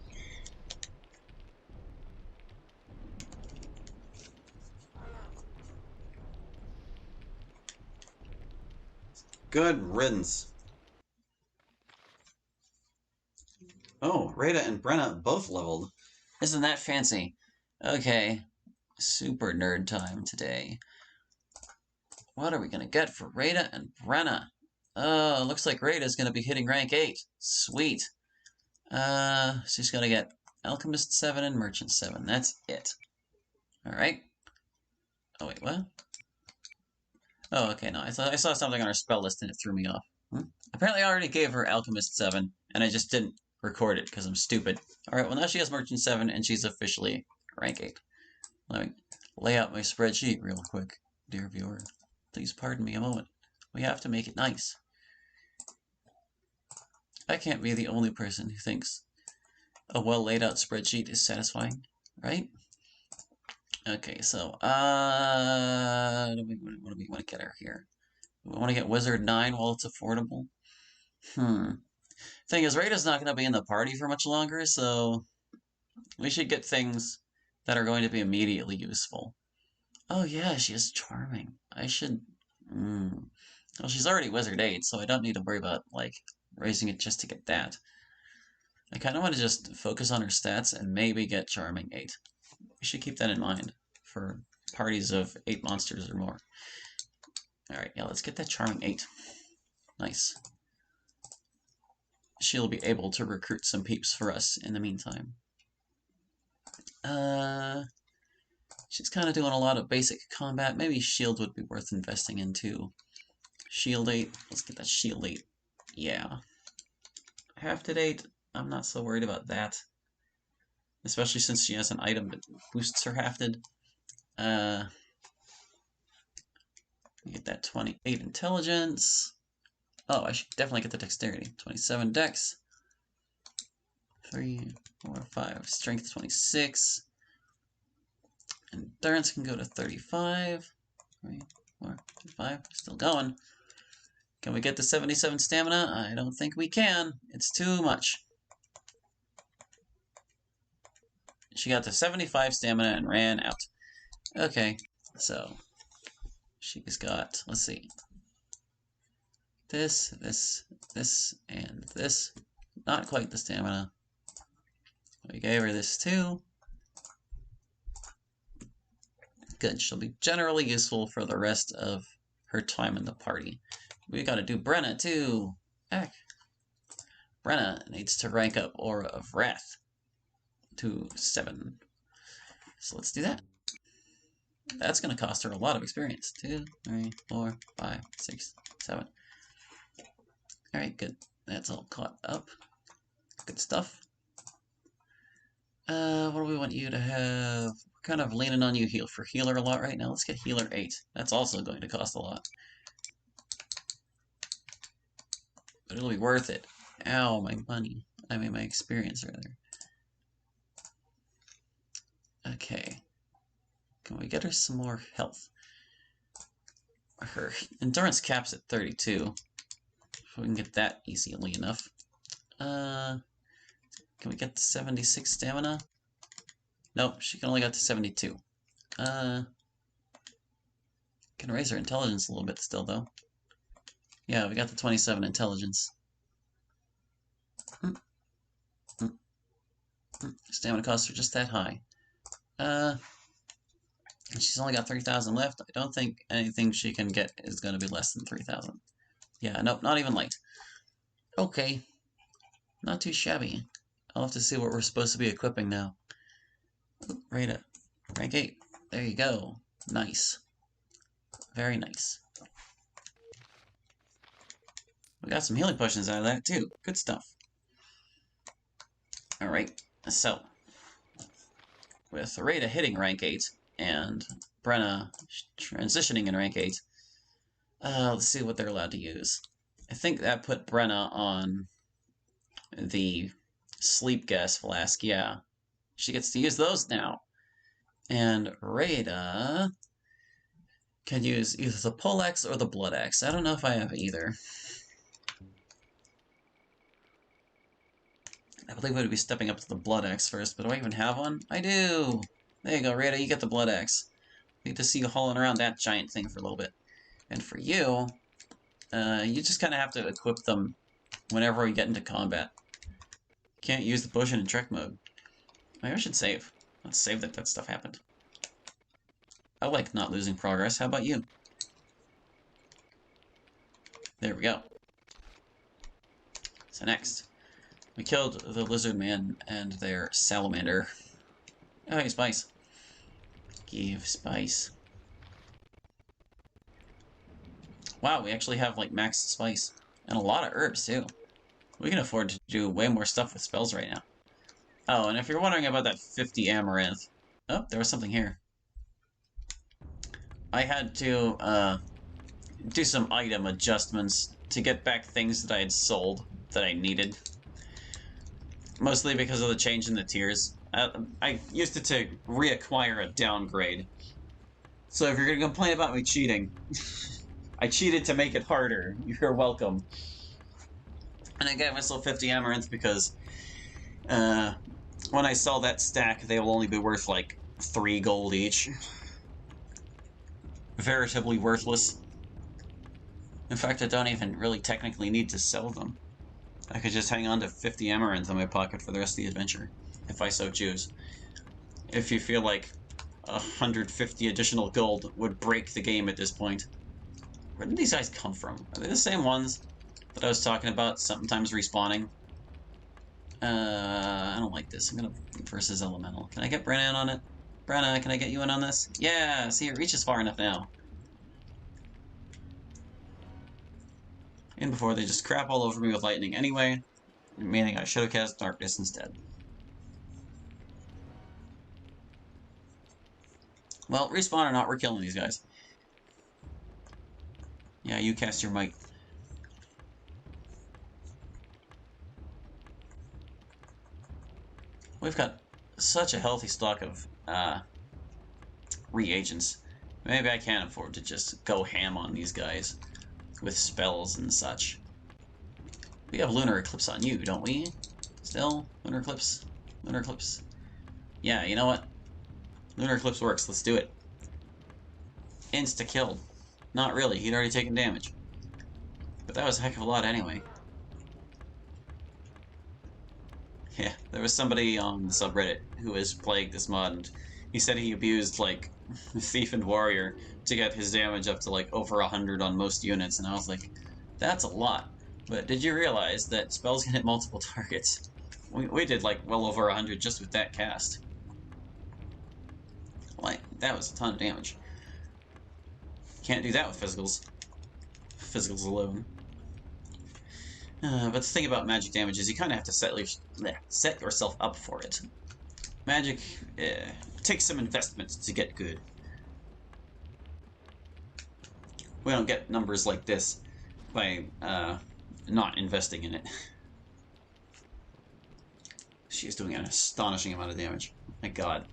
Good riddance. Oh, Rada and Brenna both leveled. Isn't that fancy? Okay. Super nerd time today. What are we gonna get for Rada and Brenna? Oh, looks like Rada's gonna be hitting rank 8. Sweet. She's gonna get Alchemist 7 and Merchant 7. That's it. Alright. Oh, wait, what? Oh, okay, no. I saw something on her spell list and it threw me off. Apparently I already gave her Alchemist 7, and I just didn't record it because I'm stupid. Alright, well now she has Merchant 7, and she's officially rank 8. Let me lay out my spreadsheet real quick, dear viewer. Please pardon me a moment. We have to make it nice. I can't be the only person who thinks a well laid out spreadsheet is satisfying, right? Okay, so what do we want to get her here? We want to get Wizard 9 while it's affordable. Thing is, Rada's not going to be in the party for much longer, so we should get things that are going to be immediately useful. Oh yeah, she is charming. I should... Well, she's already Wizard 8, so I don't need to worry about, like, raising it just to get that. I kind of want to just focus on her stats and maybe get Charming 8. We should keep that in mind for parties of 8 monsters or more. Alright, yeah, let's get that Charming 8. Nice. She'll be able to recruit some peeps for us in the meantime. She's kind of doing a lot of basic combat. Maybe Shield would be worth investing in too. Shield 8. Let's get that Shield 8. Yeah. Hafted 8. I'm not so worried about that. Especially since she has an item that boosts her hafted. Get that 28 intelligence. Oh, I should definitely get the dexterity. 27 dex. 3, 4, 5. Strength 26. Endurance can go to 35. 3, 4, 5. Still going. Can we get to 77 stamina? I don't think we can. It's too much. She got to 75 stamina and ran out. Okay, so she's got, let's see, this, and this. Not quite the stamina. We gave her this too. Good, she'll be generally useful for the rest of her time in the party. We gotta do Brenna too. Heck. Brenna needs to rank up Aura of Wrath to 7. So let's do that. That's going to cost her a lot of experience. 2, 3, 4, 5, 6, 7. Alright, good. That's all caught up. Good stuff. What do we want you to have? We're kind of leaning on you for healer a lot right now. Let's get healer 8. That's also going to cost a lot. But it'll be worth it. Ow, my money. I mean, my experience, rather. Okay. Can we get her some more health? Her endurance cap's at 32. If we can get that easily enough. Can we get to 76 stamina? Nope, she can only get to 72. Can raise her intelligence a little bit still, though. Yeah, we got the 27 intelligence. Stamina costs are just that high. She's only got 3,000 left. I don't think anything she can get is going to be less than 3,000. Yeah, nope, not even light. Okay. Not too shabby. I'll have to see what we're supposed to be equipping now. Rada. Rank 8. There you go. Nice. Very nice. We got some healing potions out of that, too. Good stuff. Alright, so. With Rada hitting rank 8, and Brenna transitioning in rank 8, let's see what they're allowed to use. I think that put Brenna on the sleep gas flask, yeah. She gets to use those now. And Rada can use either the Poleaxe or the Blood Axe. I don't know if I have either. I believe I would be stepping up to the Blood Axe first, but do I even have one? I do! There you go, Rada, you get the Blood Axe. Need to see you hauling around that giant thing for a little bit. And for you, you just kind of have to equip them whenever we get into combat. Can't use the potion in Trek mode. Maybe I should save. Let's save that stuff happened. I like not losing progress. How about you? There we go. So next, we killed the lizard man and their salamander. Oh, hey, Spice. Give Spice. Wow, we actually have, like, max spice. And a lot of herbs, too. We can afford to do way more stuff with spells right now. Oh, and if you're wondering about that 50 amaranth... Oh, there was something here. I had to, do some item adjustments to get back things that I had sold that I needed. Mostly because of the change in the tiers. I used it to reacquire a downgrade. So if you're going to complain about me cheating, I cheated to make it harder. You're welcome. And I gave myself 50 amaranth because when I sell that stack, they will only be worth like 3 gold each. Veritably worthless. In fact, I don't even really technically need to sell them. I could just hang on to 50 amaranth in my pocket for the rest of the adventure, if I so choose. If you feel like 150 additional gold would break the game at this point. Where did these guys come from? Are they the same ones that I was talking about, sometimes respawning? I don't like this. I'm gonna versus elemental. Can I get Brenna in on it? Brenna, can I get you in on this? Yeah, see, it reaches far enough now. And before they just crap all over me with lightning anyway, meaning I should have cast darkness instead. Well, respawn or not, we're killing these guys. Yeah, you cast your might. We've got such a healthy stock of reagents. Maybe I can't afford to just go ham on these guys with spells and such. We have Lunar Eclipse on you, don't we? Still? Lunar Eclipse? Lunar Eclipse? Yeah, you know what? Lunar Eclipse works. Let's do it. Insta-killed. Not really. He'd already taken damage. But that was a heck of a lot anyway. Yeah, there was somebody on the subreddit who has plagued this mod, and he said he abused, like, Thief and Warrior to get his damage up to, like, over 100 on most units, and I was like, that's a lot. But did you realize that spells can hit multiple targets? We did, like, well over 100 just with that cast. Like, that was a ton of damage. Can't do that with physicals. Physicals alone. But the thing about magic damage is you kind of have to set yourself up for it. Magic takes some investment to get good. We don't get numbers like this by not investing in it. She is doing an astonishing amount of damage. My god.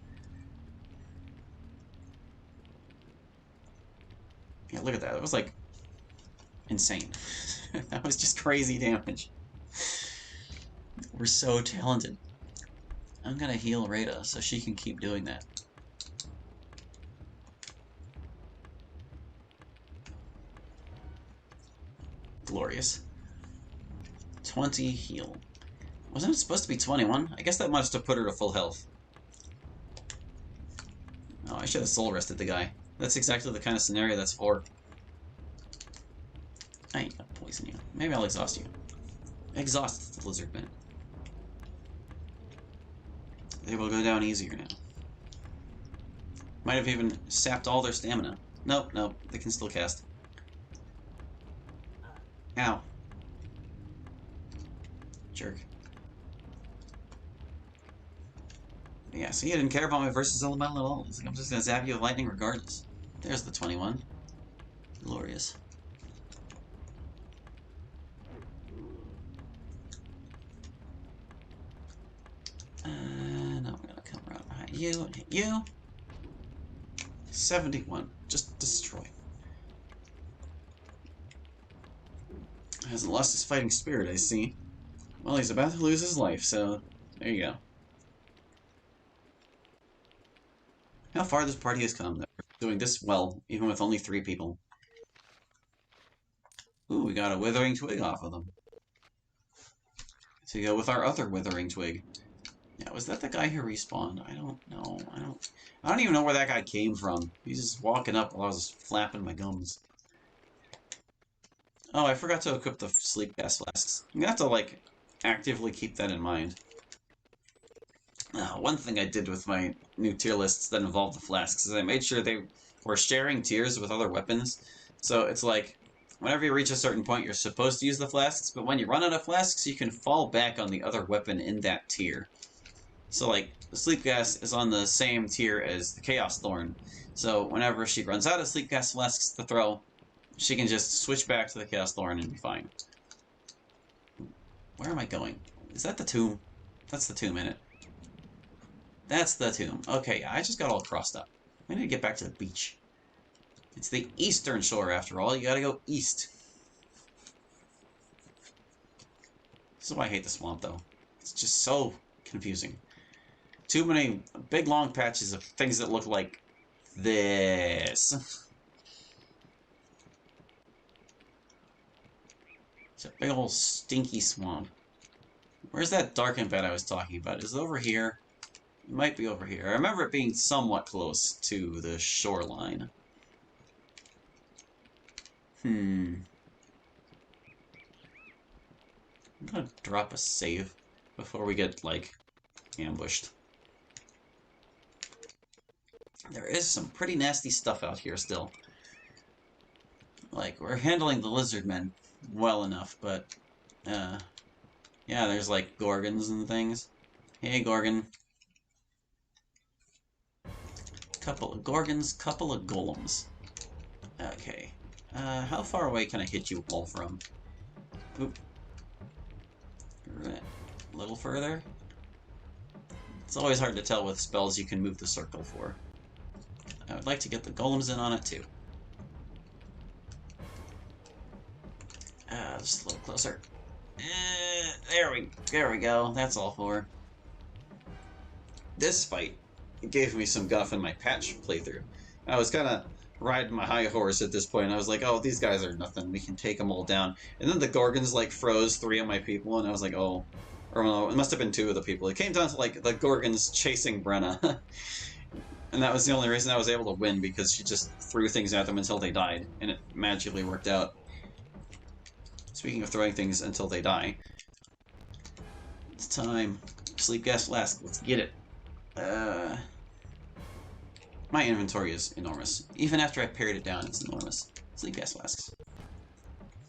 Yeah, look at that. It was like insane. That was just crazy damage. We're so talented. I'm gonna heal Rada so she can keep doing that. Glorious. 20 heal. Wasn't it supposed to be 21? I guess that must have put her to full health. Oh, I should have soul rested the guy. That's exactly the kind of scenario that's for. I ain't gonna poison you. Maybe I'll exhaust you. Exhaust the lizard man. They will go down easier now. Might have even sapped all their stamina. Nope, nope. They can still cast. Ow. Jerk. Yeah, so you didn't care about my versus elemental at all. It's like, I'm just gonna zap you with lightning regardless. There's the 21. Glorious. Now I'm gonna come around behind you and hit you. 71. Just destroy. Hasn't lost his fighting spirit, I see. Well, he's about to lose his life, so there you go. How far this party has come. They're doing this well, even with only 3 people. Ooh, we got a withering twig off of them. To go with our other withering twig. Yeah, was that the guy who respawned? I don't know. I don't even know where that guy came from. He's just walking up while I was flapping my gums. Oh, I forgot to equip the sleep gas flasks. I'm gonna have to, like, actively keep that in mind. One thing I did with my new tier lists that involved the flasks is I made sure they were sharing tiers with other weapons. So it's like, whenever you reach a certain point, you're supposed to use the flasks, but when you run out of flasks, you can fall back on the other weapon in that tier. So, like, the sleep gas is on the same tier as the Chaos Thorn. So whenever she runs out of sleep gas flasks to throw, she can just switch back to the Castlorn and be fine. Where am I going? Is that the tomb? That's the tomb, innit? That's the tomb. Okay, I just got all crossed up. I need to get back to the beach. It's the eastern shore, after all. You gotta go east. This is why I hate the swamp, though. It's just so confusing. Too many big, long patches of things that look like this. It's a big old stinky swamp. Where's that darkened bed I was talking about? Is it over here? It might be over here. I remember it being somewhat close to the shoreline. I'm gonna drop a save before we get, like, ambushed. There is some pretty nasty stuff out here still. Like, we're handling the lizard men well enough, but, yeah, there's, like, gorgons and things. Hey, gorgon. Couple of gorgons, couple of golems. Okay. How far away can I hit you all from? Oop. A little further. It's always hard to tell with spells you can move the circle for. I would like to get the golems in on it too. Just a little closer. There we go. That's all for. This fight gave me some guff in my patch playthrough. I was kind of riding my high horse at this point. I was like, oh, these guys are nothing. We can take them all down. And then the Gorgons, like, froze 3 of my people, and I was like, oh. Or no, it must have been 2 of the people. It came down to, like, the Gorgons chasing Brenna. And that was the only reason I was able to win, because she just threw things at them until they died. And it magically worked out. Speaking of throwing things until they die. It's time. Sleep gas flask. Let's get it. My inventory is enormous. Even after I pared it down, it's enormous. Sleep gas flasks.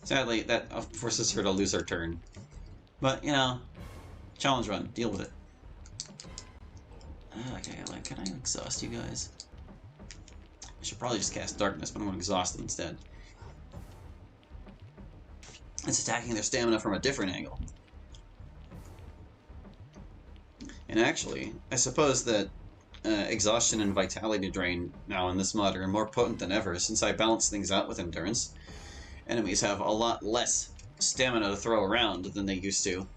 Sadly, that forces her to lose her turn. But, you know, challenge run. Deal with it. Okay, like, can I exhaust you guys? I should probably just cast darkness, but I'm going to exhaust them instead. It's attacking their stamina from a different angle. And actually, I suppose that exhaustion and vitality drain now in this mod are more potent than ever since I balance things out with endurance. Enemies have a lot less stamina to throw around than they used to.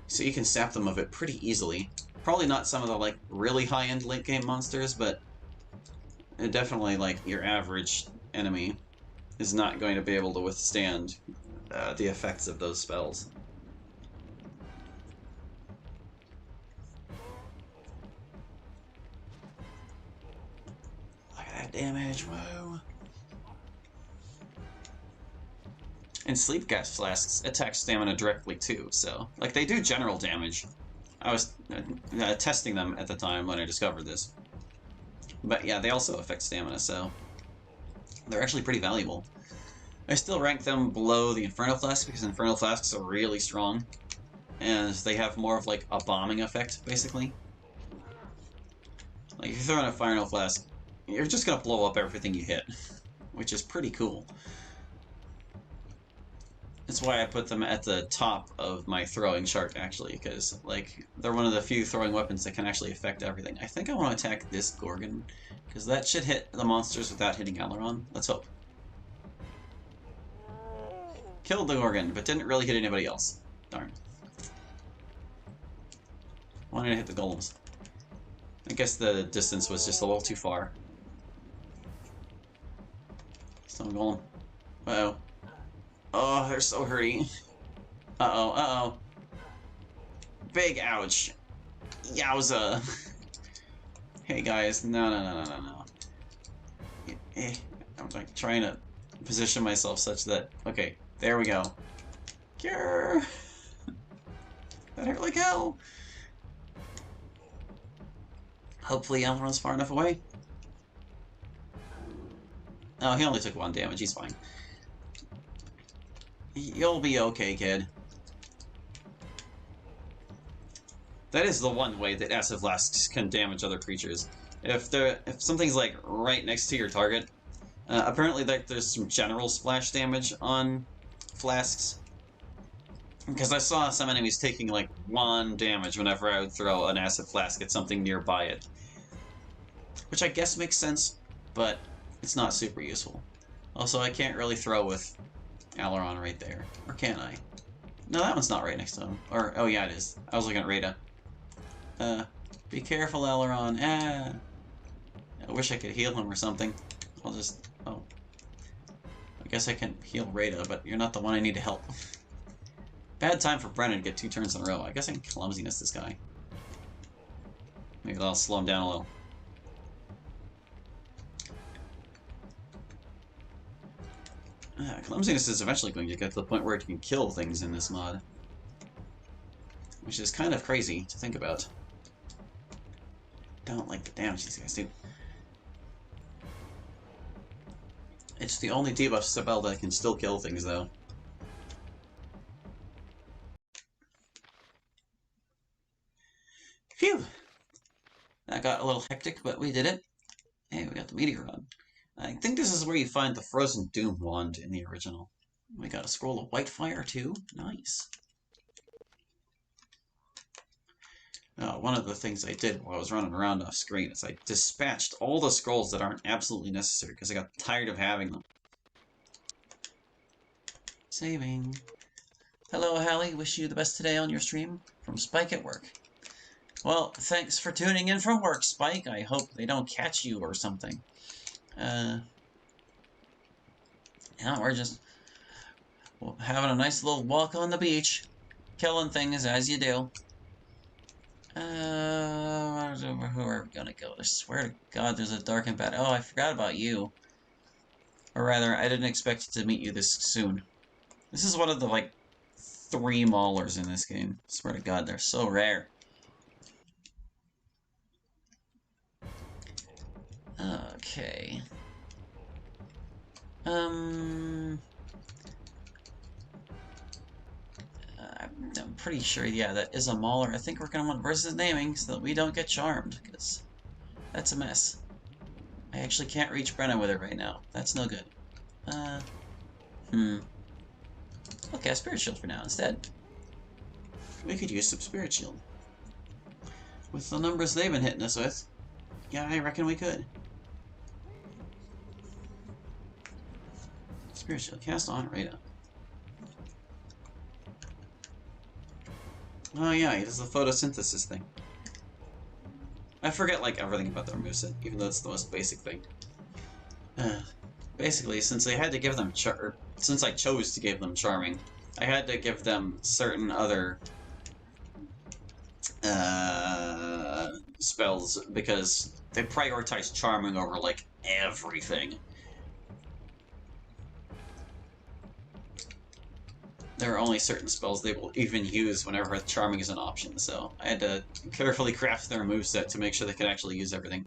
So you can sap them of it pretty easily. Probably not some of the, like, really high-end late-game monsters, but definitely, like, your average enemy is not going to be able to withstand the effects of those spells. Look at that damage, whoa! And sleep gas flasks attack stamina directly too, so, like, they do general damage. I was testing them at the time when I discovered this. But yeah, they also affect stamina, so they're actually pretty valuable. I still rank them below the Inferno Flask because Inferno Flasks are really strong. And they have more of, like, a bombing effect, basically. Like, if you throw in a Inferno Flask, you're just gonna blow up everything you hit. Which is pretty cool. That's why I put them at the top of my throwing chart, actually, because, like, they're one of the few throwing weapons that can actually affect everything. I think I want to attack this Gorgon, because that should hit the monsters without hitting Aileron. Let's hope. Killed the Gorgon, but didn't really hit anybody else. Darn. Wanted to hit the golems. I guess the distance was just a little too far. Stone golem. Uh-oh. Oh, they're so hurty. Uh-oh, uh-oh. Big ouch. Yowza. Hey, guys. No. I'm, like, trying to position myself such that... Okay, there we go. Cure! That hurt like hell. Hopefully Elron's far enough away. Oh, he only took 1 damage. He's fine. You'll be okay, kid. That is the one way that acid flasks can damage other creatures. If something's like right next to your target, apparently like there's some general splash damage on flasks. Because I saw some enemies taking like 1 damage whenever I would throw an acid flask at something nearby it. Which I guess makes sense, but it's not super useful. Also, I can't really throw with Aileron right there. Or can I? No, that one's not right next to him. Or, oh yeah, it is. I was looking at Rada. Be careful, Aileron. Ah. I wish I could heal him or something. I'll just... oh. I guess I can heal Rada, but you're not the one I need to help. Bad time for Brennan to get 2 turns in a row. I guess I can clumsiness this guy. Maybe that'll slow him down a little. Clumsiness is eventually going to get to the point where it can kill things in this mod. Which is kind of crazy to think about. Don't like the damage these guys do. It's the only debuff spell that can still kill things, though. Phew! That got a little hectic, but we did it. Hey, we got the meteor rod. I think this is where you find the Frozen Doom wand in the original. We got a scroll of white fire, too. Nice. One of the things I did while I was running around off screen is I dispatched all the scrolls that aren't absolutely necessary because I got tired of having them. Saving. Hello, Hallie. Wish you the best today on your stream. From Spike at work. Well, thanks for tuning in from work, Spike. I hope they don't catch you or something. Yeah, we're just having a nice little walk on the beach. Killing things as you do. Who are we gonna go? I swear to God, there's a dark and bad. Oh, I forgot about you. Or rather, I didn't expect to meet you this soon. This is one of the, like, 3 Maulers in this game. I swear to God, they're so rare. Okay. I'm pretty sure, yeah, that is a Mauler. I think we're gonna want versus naming so that we don't get charmed, because that's a mess. I actually can't reach Brenna with it right now. That's no good. Okay, a Spirit Shield for now instead. We could use some Spirit Shield. With the numbers they've been hitting us with, yeah, I reckon we could. Spirit Shield cast on Rada. Oh yeah, he does the photosynthesis thing. I forget like everything about their moveset, even though it's the most basic thing. Basically, since I had to give them since I chose to give them Charming, I had to give them certain other spells because they prioritize Charming over like everything. There are only certain spells they will even use whenever Charming is an option, so I had to carefully craft their moveset to make sure they could actually use everything.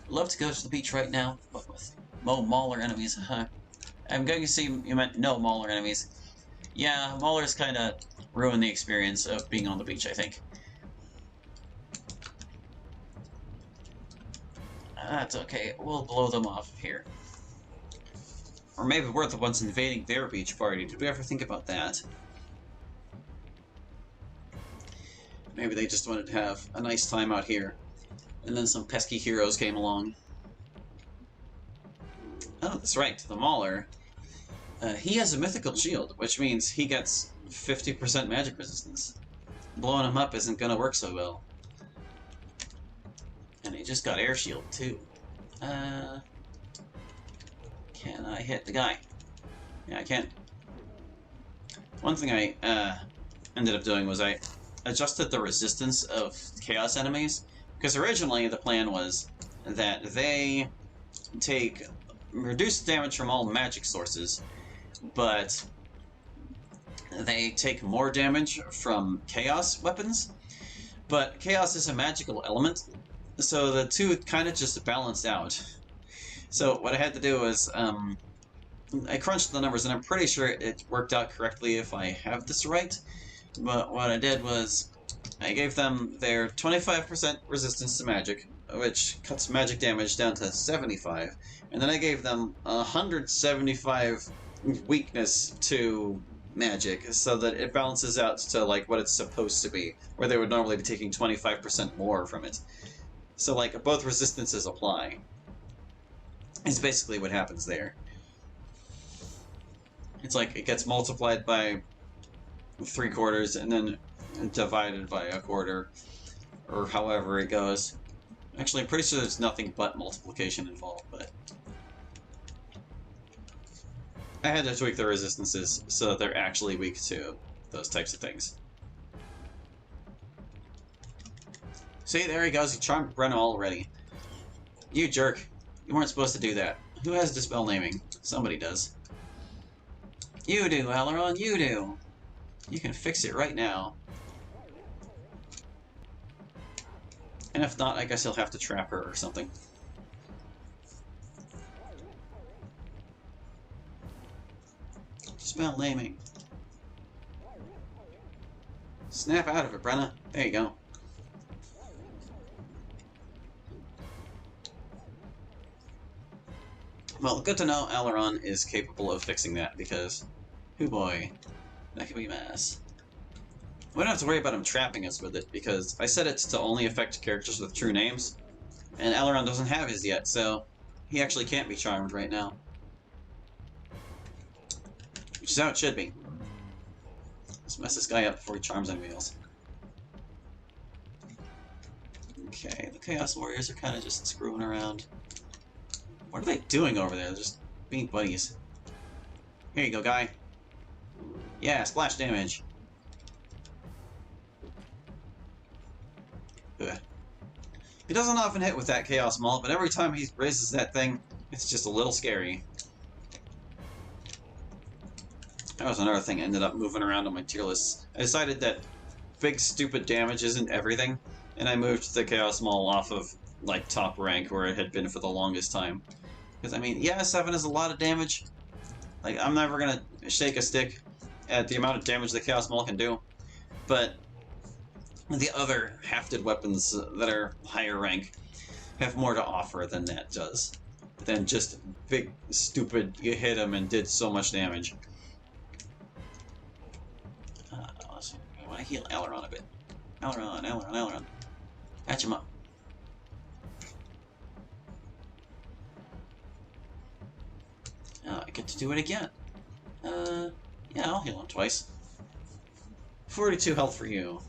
Love to go to the beach right now, but with Mauler enemies. I'm going to see you meant no Mauler enemies. Yeah, Maulers kind of ruin the experience of being on the beach, I think. That's okay, we'll blow them off here. Or maybe we're the ones invading their beach party. Did we ever think about that? Maybe they just wanted to have a nice time out here. And then some pesky heroes came along. Oh, that's right, the Mauler. He has a mythical shield, which means he gets 50% magic resistance. Blowing him up isn't gonna work so well. And he just got air shield, too. Can I hit the guy? Yeah, I can. One thing I ended up doing was I adjusted the resistance of chaos enemies, because originally the plan was that they take reduced damage from all magic sources, but they take more damage from chaos weapons. But chaos is a magical element, so the two kind of just balanced out. So what I had to do was, I crunched the numbers, and I'm pretty sure it worked out correctly if I have this right. But what I did was, I gave them their 25% resistance to magic, which cuts magic damage down to 75, and then I gave them 175 weakness to magic, so that it balances out to like what it's supposed to be, where they would normally be taking 25% more from it. So like both resistances apply. It's basically what happens there. It's like it gets multiplied by 3/4 and then divided by 1/4, or however it goes. Actually, I'm pretty sure there's nothing but multiplication involved, but I had to tweak the resistances so that they're actually weak to those types of things. See, there he goes. He charmed Brenna already. You jerk. You weren't supposed to do that. Who has dispel naming? Somebody does. You do, Aileron, you do. You can fix it right now. And if not, I guess he'll have to trap her or something. Dispel naming. Snap out of it, Brenna. There you go. Well, good to know Aileron is capable of fixing that, because, hoo boy, that could be a mess. We don't have to worry about him trapping us with it, because I set it to only affect characters with true names, and Aileron doesn't have his yet, so he actually can't be charmed right now. Which is how it should be. Let's mess this guy up before he charms anybody else. Okay, the Chaos Warriors are kind of just screwing around. What are they doing over there? They're just being buddies. Here you go, guy. Yeah, splash damage. Ugh. He doesn't often hit with that Chaos Maul, but every time he raises that thing, it's just a little scary. That was another thing I ended up moving around on my tier list. I decided that big stupid damage isn't everything, and I moved the Chaos Maul off of like top rank where it had been for the longest time. Because I mean, yeah, 7 is a lot of damage. Like, I'm never gonna shake a stick at the amount of damage the Chaos Maul can do, but the other hafted weapons that are higher rank have more to offer than that does. Than just big, stupid, you hit him and did so much damage. Let's see. I want to heal Aileron a bit. Aileron, Aileron, Aileron. Patch him up. I get to do it again. Yeah, I'll heal him twice. 42 health for you.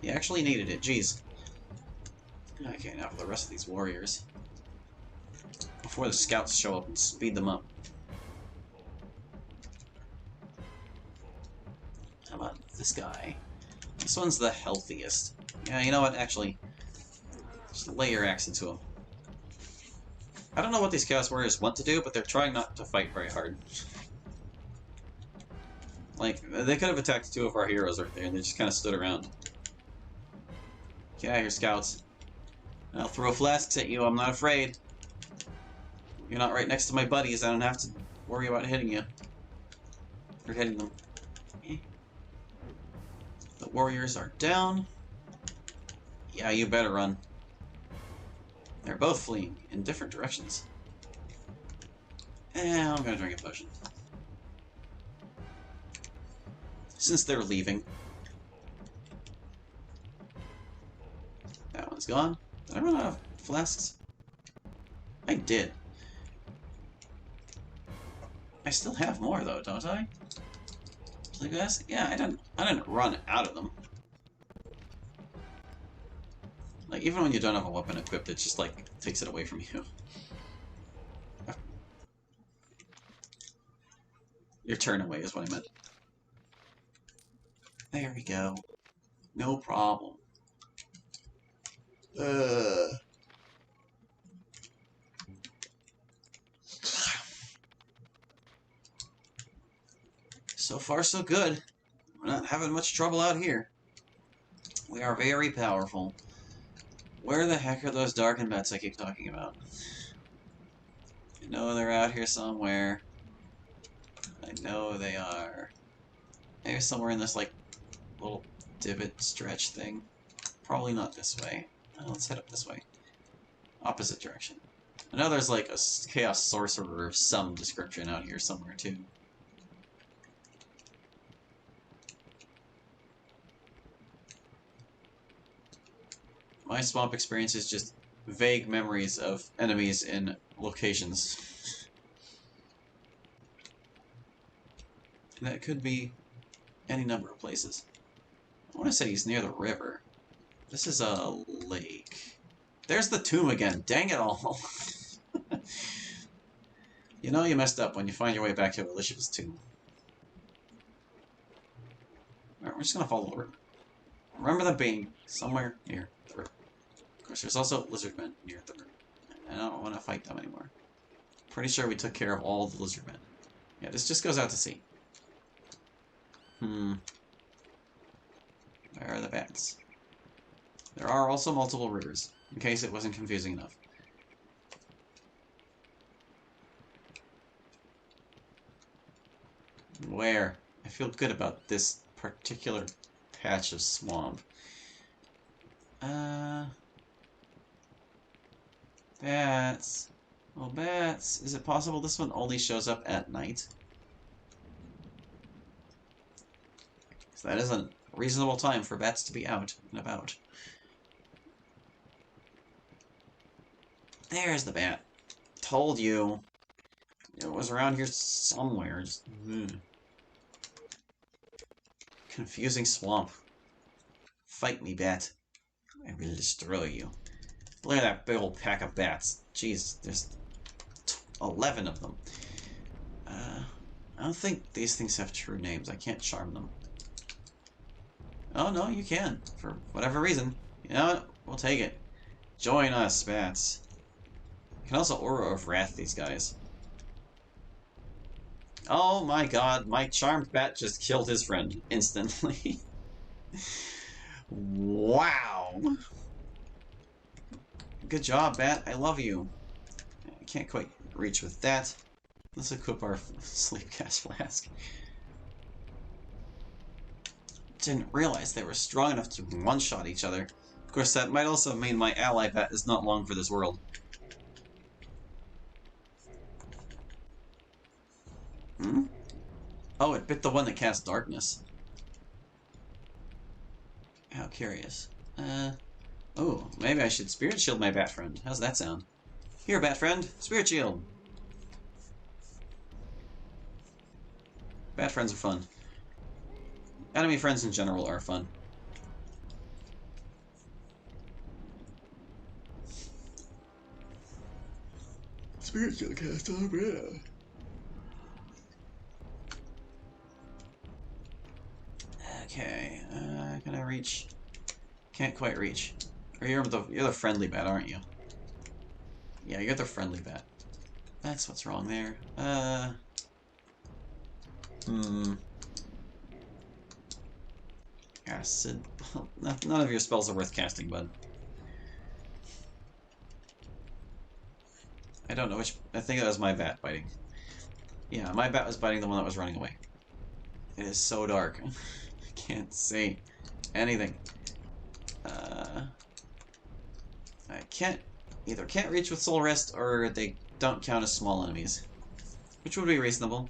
You actually needed it, jeez. Okay, now for the rest of these warriors. Before the scouts show up and speed them up. How about this guy? This one's the healthiest. Yeah, you know what, actually, just lay your axe into him. I don't know what these Chaos Warriors want to do, but they're trying not to fight very hard. Like, they could have attacked 2 of our heroes right there, and they just kind of stood around. Get out of here, scouts. I'll throw flasks at you, I'm not afraid. You're not right next to my buddies, I don't have to worry about hitting you. Or hitting them. Okay. The warriors are down. Yeah, you better run. They're both fleeing in different directions. And I'm gonna drink a potion. Since they're leaving. That one's gone. Did I run out of flasks? I did. I still have more though, don't I? Like this? Yeah, I didn't run out of them. Like, even when you don't have a weapon equipped, it just, like, takes it away from you. Your turn away is what I meant. There we go. No problem. So far, so good. We're not having much trouble out here. We are very powerful. Where the heck are those darkened bats I keep talking about? I know they're out here somewhere. I know they are. They're somewhere in this, like, little divot stretch thing. Probably not this way. Let's head up this way. Opposite direction. I know there's like a chaos sorcerer of some description out here somewhere too. My swamp experience is just vague memories of enemies in locations. And that could be any number of places. I want to say he's near the river. This is a lake. There's the tomb again. Dang it all. You know you messed up when you find your way back to Alicia's tomb. Alright, we're just going to follow the river. Remember them being somewhere near the river. Of course, there's also lizardmen near the river. I don't want to fight them anymore. Pretty sure we took care of all the lizardmen. Yeah, this just goes out to sea. Where are the bats? There are also multiple rivers, in case it wasn't confusing enough. Where? I feel good about this particular patch of swamp. Bats. Well, bats. Is it possible this one only shows up at night? Because that is a reasonable time for bats to be out and about. There's the bat. Told you. It was around here somewhere. Just, confusing swamp. Fight me, bat. I will destroy you. Look at that big old pack of bats. Jeez, there's 11 of them. I don't think these things have true names. I can't charm them. Oh, no, you can. For whatever reason. You know what? We'll take it. Join us, bats. You can also Aura of Wrath these guys. Oh my god, my charmed bat just killed his friend instantly. Wow. Good job, bat. I love you. I can't quite reach with that. Let's equip our sleepcast flask. Didn't realize they were strong enough to one-shot each other. Of course, that might also mean my ally bat is not long for this world. Oh, it bit the one that cast darkness. How curious. Oh, maybe I should spirit shield my bat friend. How's that sound? Here, bat friend, spirit shield. Bat friends are fun. Enemy friends in general are fun. Spirit shield cast on, yeah. Okay, can I reach? Can't quite reach. Or you're the friendly bat, aren't you? Yeah, you're the friendly bat. That's what's wrong there. Acid. None of your spells are worth casting, bud. I don't know which. I think that was my bat biting. Yeah, my bat was biting the one that was running away. It is so dark. Can't see anything. I can't reach with Soul Rest, or they don't count as small enemies, which would be reasonable.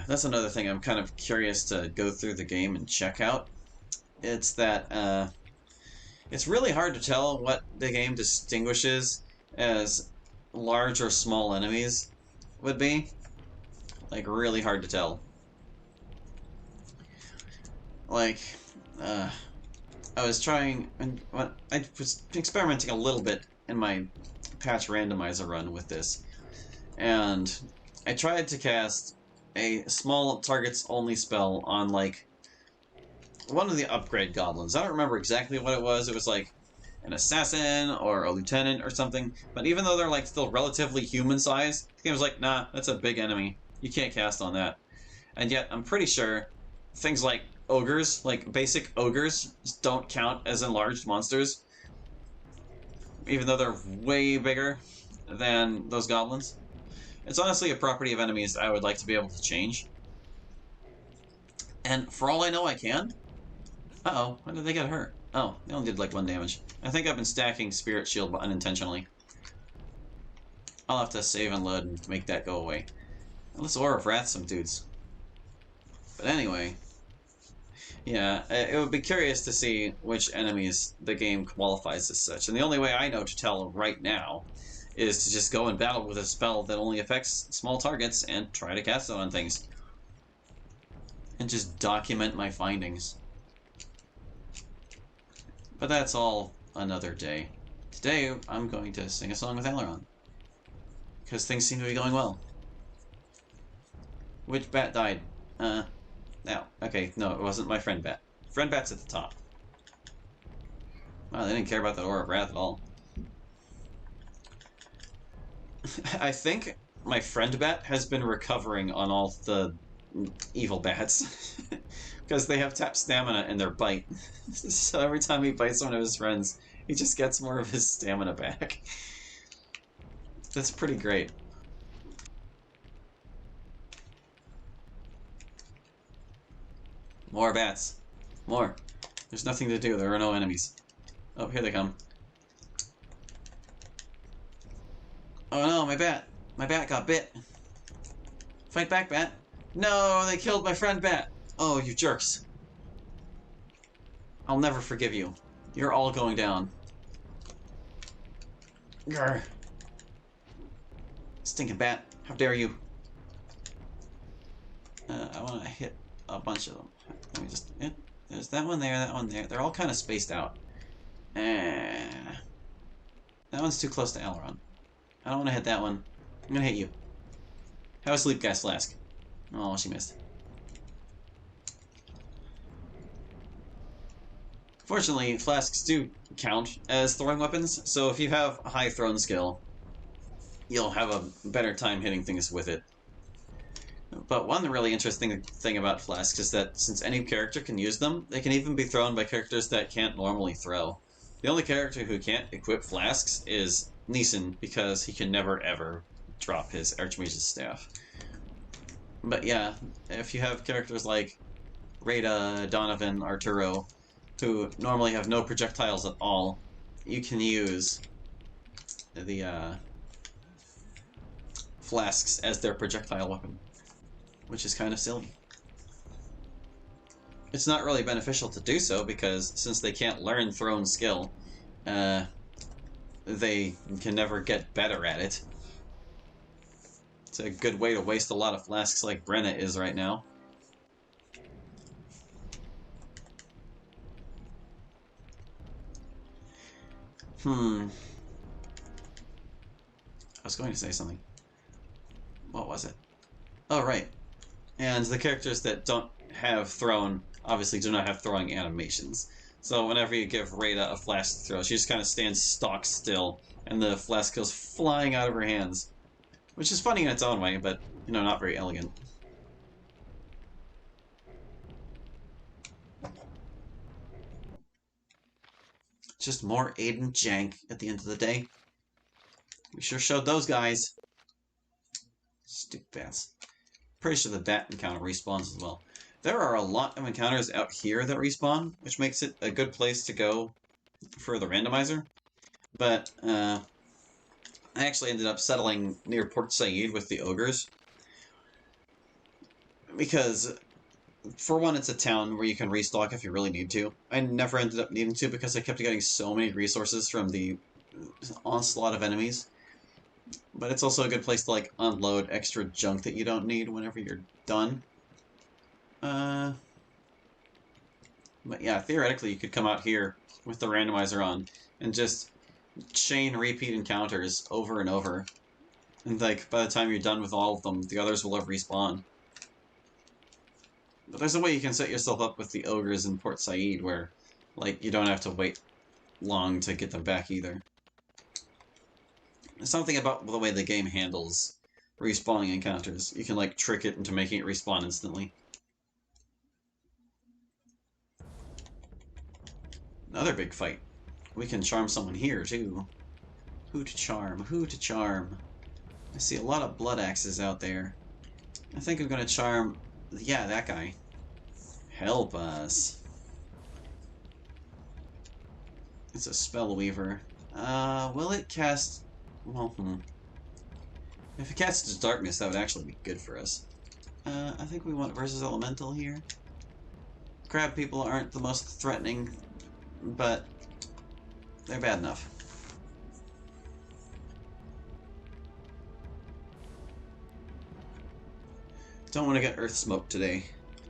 That's another thing I'm kind of curious to go through the game and check out. It's that it's really hard to tell what the game distinguishes as large or small enemies would be. Like, really hard to tell. Like, I was trying, and I was experimenting a little bit in my patch randomizer run with this, and I tried to cast a small targets only spell on, like, one of the upgrade goblins. I don't remember exactly what it was. It was like an assassin or a lieutenant or something, but even though they're like still relatively human size, the game was like, nah, that's a big enemy. You can't cast on that. And yet, I'm pretty sure things like ogres, like basic ogres, don't count as enlarged monsters, even though they're way bigger than those goblins. It's honestly a property of enemies I would like to be able to change. And for all I know, I can. Uh-oh, when did they get hurt? Oh, they only did like 1 damage. I think I've been stacking Spirit Shield unintentionally. I'll have to save and load and make that go away. Let's Aura of Wrath some dudes. But anyway, yeah, it would be curious to see which enemies the game qualifies as such. And the only way I know to tell right now is to just go and battle with a spell that only affects small targets and try to cast it on things. And just document my findings. But that's all another day. Today, I'm going to sing a song with Aileron. Because things seem to be going well. Which bat died? Now. Okay, no, it wasn't my friend bat. Friend bat's at the top. Wow, they didn't care about that Aura of Wrath at all. I think my friend bat has been recovering on all the evil bats. Because they have tapped stamina in their bite. So every time he bites one of his friends, he just gets more of his stamina back. That's pretty great. More bats. More. There's nothing to do. There are no enemies. Oh, here they come. Oh no, my bat. My bat got bit. Fight back, bat. No, they killed my friend bat. Oh, you jerks. I'll never forgive you. You're all going down. Grr. Stinking bat. How dare you. I want to hit a bunch of them. Let me just... there's that one there, that one there. They're all kind of spaced out. That one's too close to Aileron. I don't want to hit that one. I'm going to hit you. Have a sleep gas flask. Oh, she missed. Fortunately, flasks do count as throwing weapons, so if you have a high thrown skill, you'll have a better time hitting things with it. But one really interesting thing about flasks is that since any character can use them, they can even be thrown by characters that can't normally throw. The only character who can't equip flasks is Neeson, because he can never ever drop his Archmage's staff. But yeah, if you have characters like Rada, Donovan, Arturo, who normally have no projectiles at all, you can use the flasks as their projectile weapon, which is kind of silly. It's not really beneficial to do so because since they can't learn thrown skill, they can never get better at it. It's a good way to waste a lot of flasks like Brenna is right now. I was going to say something. What was it? Oh, right. And the characters that don't have thrown obviously do not have throwing animations. So whenever you give Rada a flask to throw, she just kind of stands stock still, and the flask goes flying out of her hands. Which is funny in its own way, but, you know, not very elegant. Just more Aidyn jank at the end of the day. We sure showed those guys. Stupid bats. Pretty sure the bat encounter respawns as well. There are a lot of encounters out here that respawn, which makes it a good place to go for the randomizer. But, I actually ended up settling near Port Said with the ogres. Because, for one, it's a town where you can restock if you really need to. I never ended up needing to because I kept getting so many resources from the onslaught of enemies. But it's also a good place to, like, unload extra junk that you don't need whenever you're done. But yeah, theoretically you could come out here with the randomizer on and just chain repeat encounters over and over. And, like, by the time you're done with all of them, the others will have respawned. But there's a way you can set yourself up with the ogres in Port Said where, like, you don't have to wait long to get them back either. There's something about the way the game handles respawning encounters. You can, like, trick it into making it respawn instantly. Another big fight. We can charm someone here, too. Who to charm? Who to charm? I see a lot of blood axes out there. I think I'm gonna charm... yeah, that guy. help us. It's a spell weaver. Will it cast... Well, if it casts darkness, that would actually be good for us. I think we want versus elemental here. Crab people aren't the most threatening, but they're bad enough. Don't want to get earth smoke today.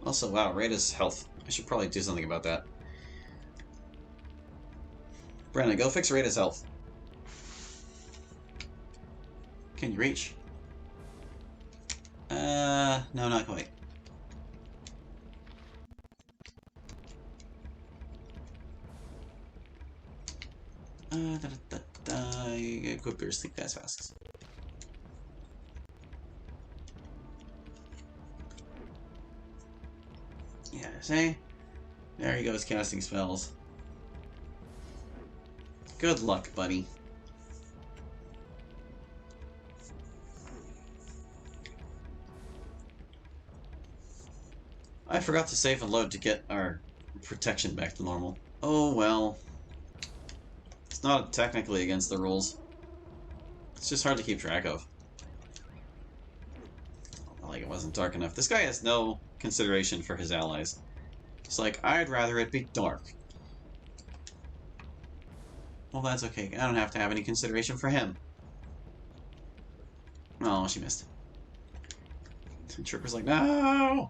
Also, wow, Rada's health. I should probably do something about that. Brandon, go fix Rada's health. Can you reach? No, not quite. Equip your sleep guys fast. Yeah, see? There he goes casting spells. Good luck, buddy. I forgot to save and load to get our protection back to normal. Oh well. It's not technically against the rules. It's just hard to keep track of. Like it wasn't dark enough. This guy has no consideration for his allies. It's like, I'd rather it be dark. Well, that's okay. I don't have to have any consideration for him. Oh, she missed. The trooper's like, no!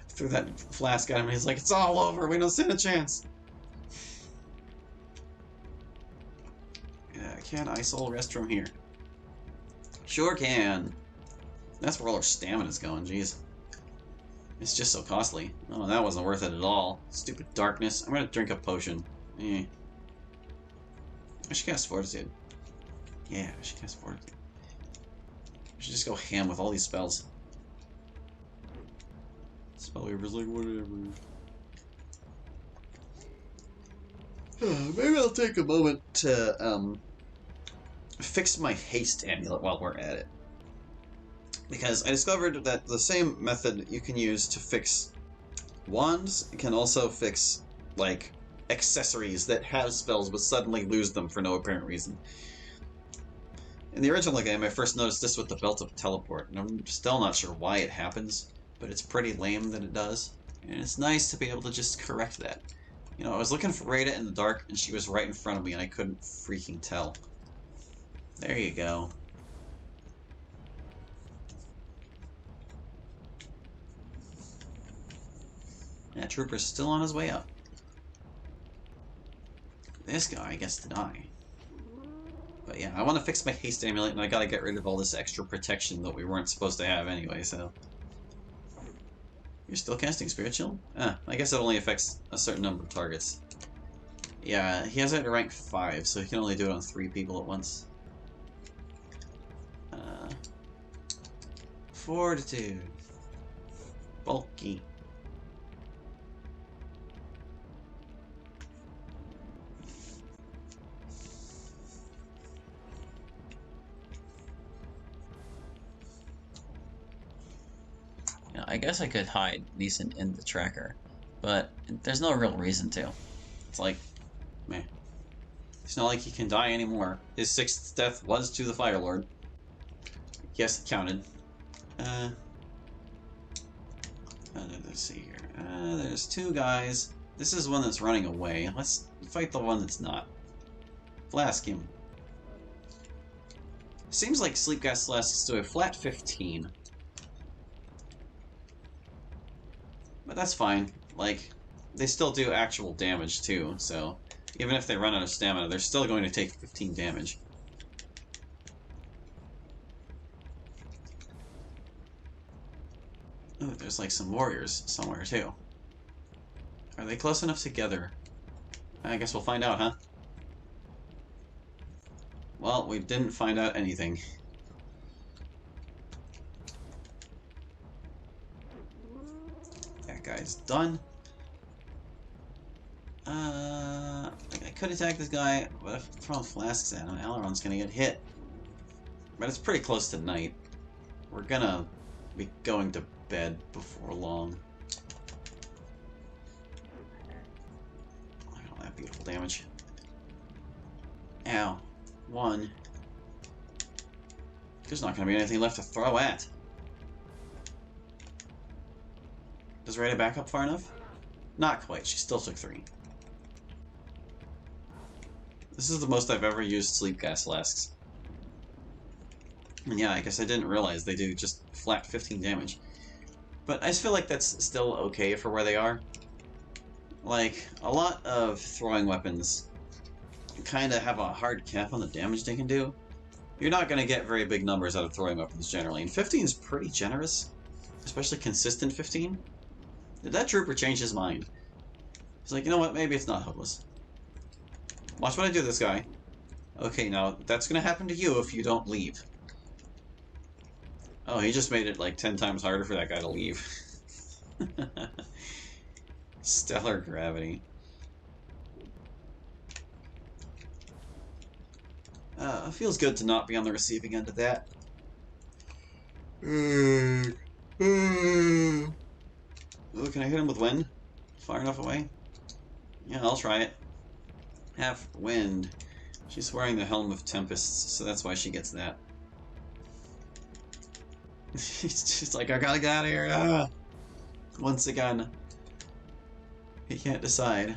Threw that flask at him and he's like, it's all over, we don't stand a chance. Yeah, can I soul rest from here? Sure can. That's where all our stamina's going, jeez. It's just so costly. Oh, that wasn't worth it at all. Stupid darkness. I'm gonna drink a potion. I should cast Fortitude. Yeah, I should cast Fortitude. I should just go ham with all these spells. Spellweaver's like, whatever. Maybe I'll take a moment to fix my haste amulet while we're at it. Because I discovered that the same method you can use to fix wands can also fix, like, accessories that have spells but suddenly lose them for no apparent reason. In the original game, I first noticed this with the Belt of Teleport, and I'm still not sure why it happens, but it's pretty lame that it does. And it's nice to be able to just correct that. You know, I was looking for Rada in the dark, and she was right in front of me, and I couldn't freaking tell. There you go. That trooper's still on his way up. This guy gets to die. But yeah, I want to fix my haste amulet, and I gotta get rid of all this extra protection that we weren't supposed to have anyway, so... You're still casting Spirit Shield? I guess it only affects a certain number of targets. Yeah, he has it at rank 5, so he can only do it on 3 people at once. Fortitude. Bulky. You know, I guess I could hide Neeson in the tracker, but there's no real reason to. It's like, meh. It's not like he can die anymore. His 6th death was to the Fire Lord. Yes, it counted. Let's see here. There's 2 guys. This is one that's running away. Let's fight the one that's not. Flask him. Seems like Sleep Gas Flasks do a flat 15. But that's fine. Like, they still do actual damage too, so even if they run out of stamina, they're still going to take 15 damage. Oh, there's like some warriors somewhere too. Are they close enough together? I guess we'll find out, huh? Well, we didn't find out anything. That guy's done. I could attack this guy, but if I throw flasks at him, Aileron's gonna get hit. But it's pretty close to night. We're gonna be going to bed before long. Look at all that beautiful damage. Ow. One. There's not gonna be anything left to throw at. Does Rada back up far enough? Not quite. She still took 3. This is the most I've ever used sleep gas flasks. And yeah, I guess I didn't realize they do just flat 15 damage. But I just feel like that's still okay for where they are. Like, a lot of throwing weapons kind of have a hard cap on the damage they can do. You're not going to get very big numbers out of throwing weapons generally, and 15 is pretty generous. Especially consistent 15. Did that trooper change his mind? He's like, you know what, maybe it's not hopeless. Watch what I do to this guy. Okay, now, that's going to happen to you if you don't leave. Oh, he just made it like 10 times harder for that guy to leave. Stellar gravity. It feels good to not be on the receiving end of that. Ooh, can I hit him with wind? Far enough away? Yeah, I'll try it. Half wind. She's wearing the Helm of Tempests, so that's why she gets that. She's like, I gotta get out of here. Ah! Once again, he can't decide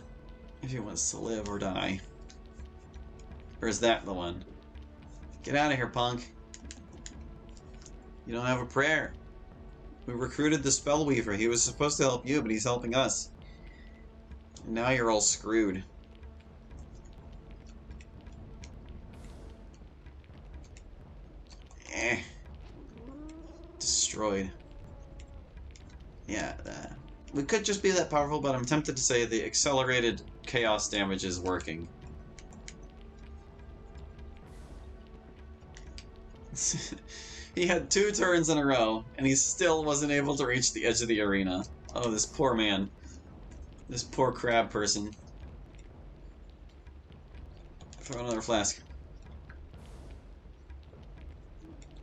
if he wants to live or die. Or is that the one? Get out of here, punk. You don't have a prayer. We recruited the Spellweaver. He was supposed to help you, but he's helping us. And now you're all screwed. Destroyed. Yeah, we could just be that powerful, but I'm tempted to say the accelerated chaos damage is working. He had 2 turns in a row, and he still wasn't able to reach the edge of the arena. Oh, this poor man. This poor crab person. Throw another flask.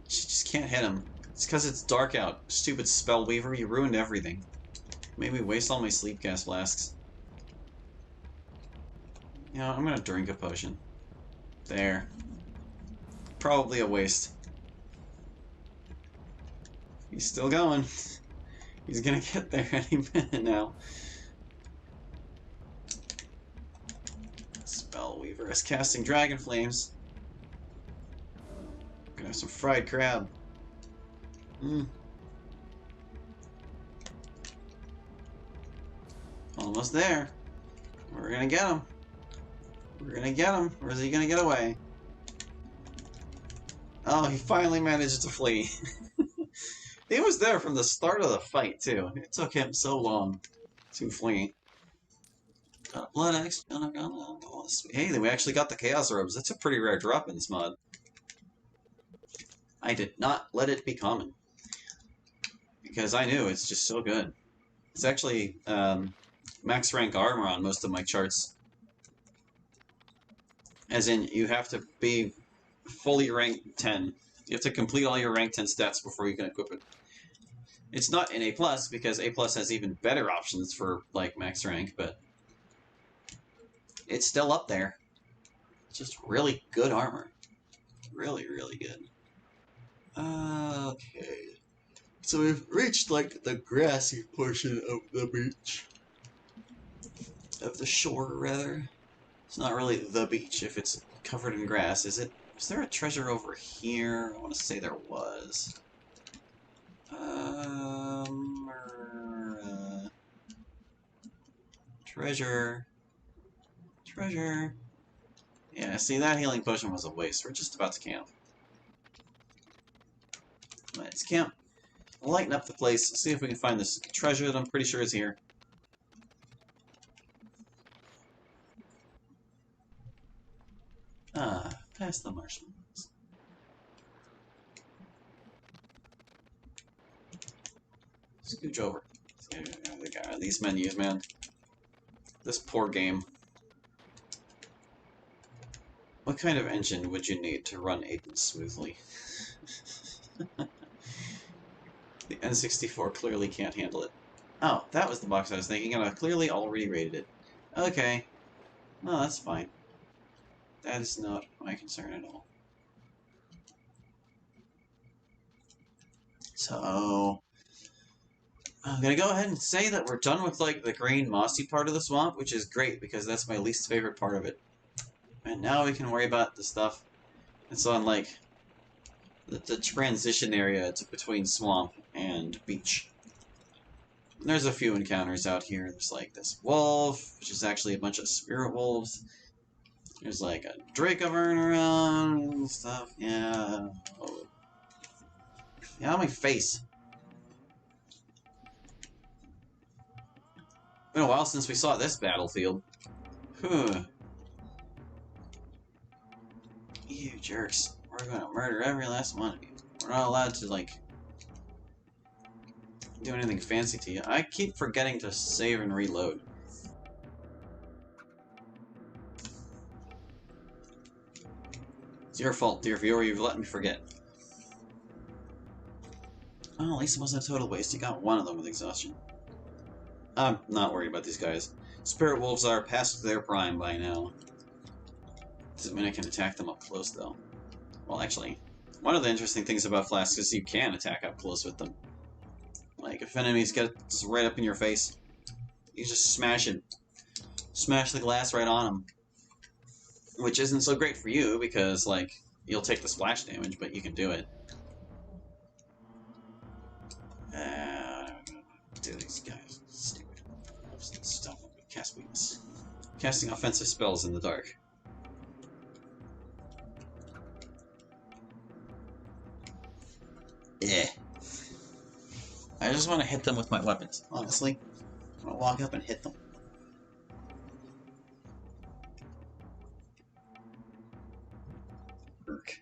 She just can't hit him. It's because it's dark out. Stupid Spellweaver, you ruined everything. Made me waste all my sleep gas flasks. You know, I'm gonna drink a potion. There. Probably a waste. He's still going. He's gonna get there any minute now. Spellweaver is casting Dragon Flames. Gonna have some fried crab. Almost there. We're gonna get him. We're gonna get him. Or is he gonna get away? Oh, he finally managed to flee. He was there from the start of the fight, too. It took him so long to flee. Blood Axe. Hey, we actually got the Chaos Robes. That's a pretty rare drop in this mod. I did not let it be common. Because I knew it's just so good. It's actually max rank armor on most of my charts. As in, you have to be fully ranked 10. You have to complete all your rank 10 stats before you can equip it. It's not in A+, because A+ has even better options for, like, max rank, but it's still up there. It's just really good armor. Really, really good. Okay. So we've reached, like, the grassy portion of the beach. Of the shore, rather. It's not really the beach if it's covered in grass, is it? Is there a treasure over here? I want to say there was. Treasure. Treasure. Yeah, see, that healing potion was a waste. We're just about to camp. Let's camp. Lighten up the place. See if we can find this treasure that I'm pretty sure is here. Past the marshmallows. Scooch over. These menus, man. This poor game. What kind of engine would you need to run Aidyn smoothly? The N64 clearly can't handle it. Oh, that was the box I was thinking, and I clearly already rated it. Okay. No, that's fine. That is not my concern at all. So, I'm gonna go ahead and say that we're done with, like, the green mossy part of the swamp, which is great, because that's my least favorite part of it. And now we can worry about the stuff that's on, like, the transition area between swamp and beach. There's a few encounters out here. There's, like, this wolf, which is actually a bunch of spirit wolves. There's, like, a Draco running around and stuff. Yeah. Oh. Yeah, on my face. Been a while since we saw this battlefield. Whew. You jerks. We're gonna murder every last one of you. We're not allowed to, like, do anything fancy to you. I keep forgetting to save and reload. It's your fault, dear viewer. You've let me forget. Oh, at least it wasn't a total waste. You got one of them with exhaustion. I'm not worried about these guys. Spirit wolves are past their prime by now. Doesn't mean I can attack them up close, though. Well, actually, one of the interesting things about flasks is you can attack up close with them. Like, if enemies get just right up in your face, you just smash it. Smash the glass right on them. Which isn't so great for you, because, like, you'll take the splash damage, but you can do it. Do these guys. Stupid. Stop. Cast weakness. Casting offensive spells in the dark. Eh. I just want to hit them with my weapons, honestly. I want to walk up and hit them. Urk.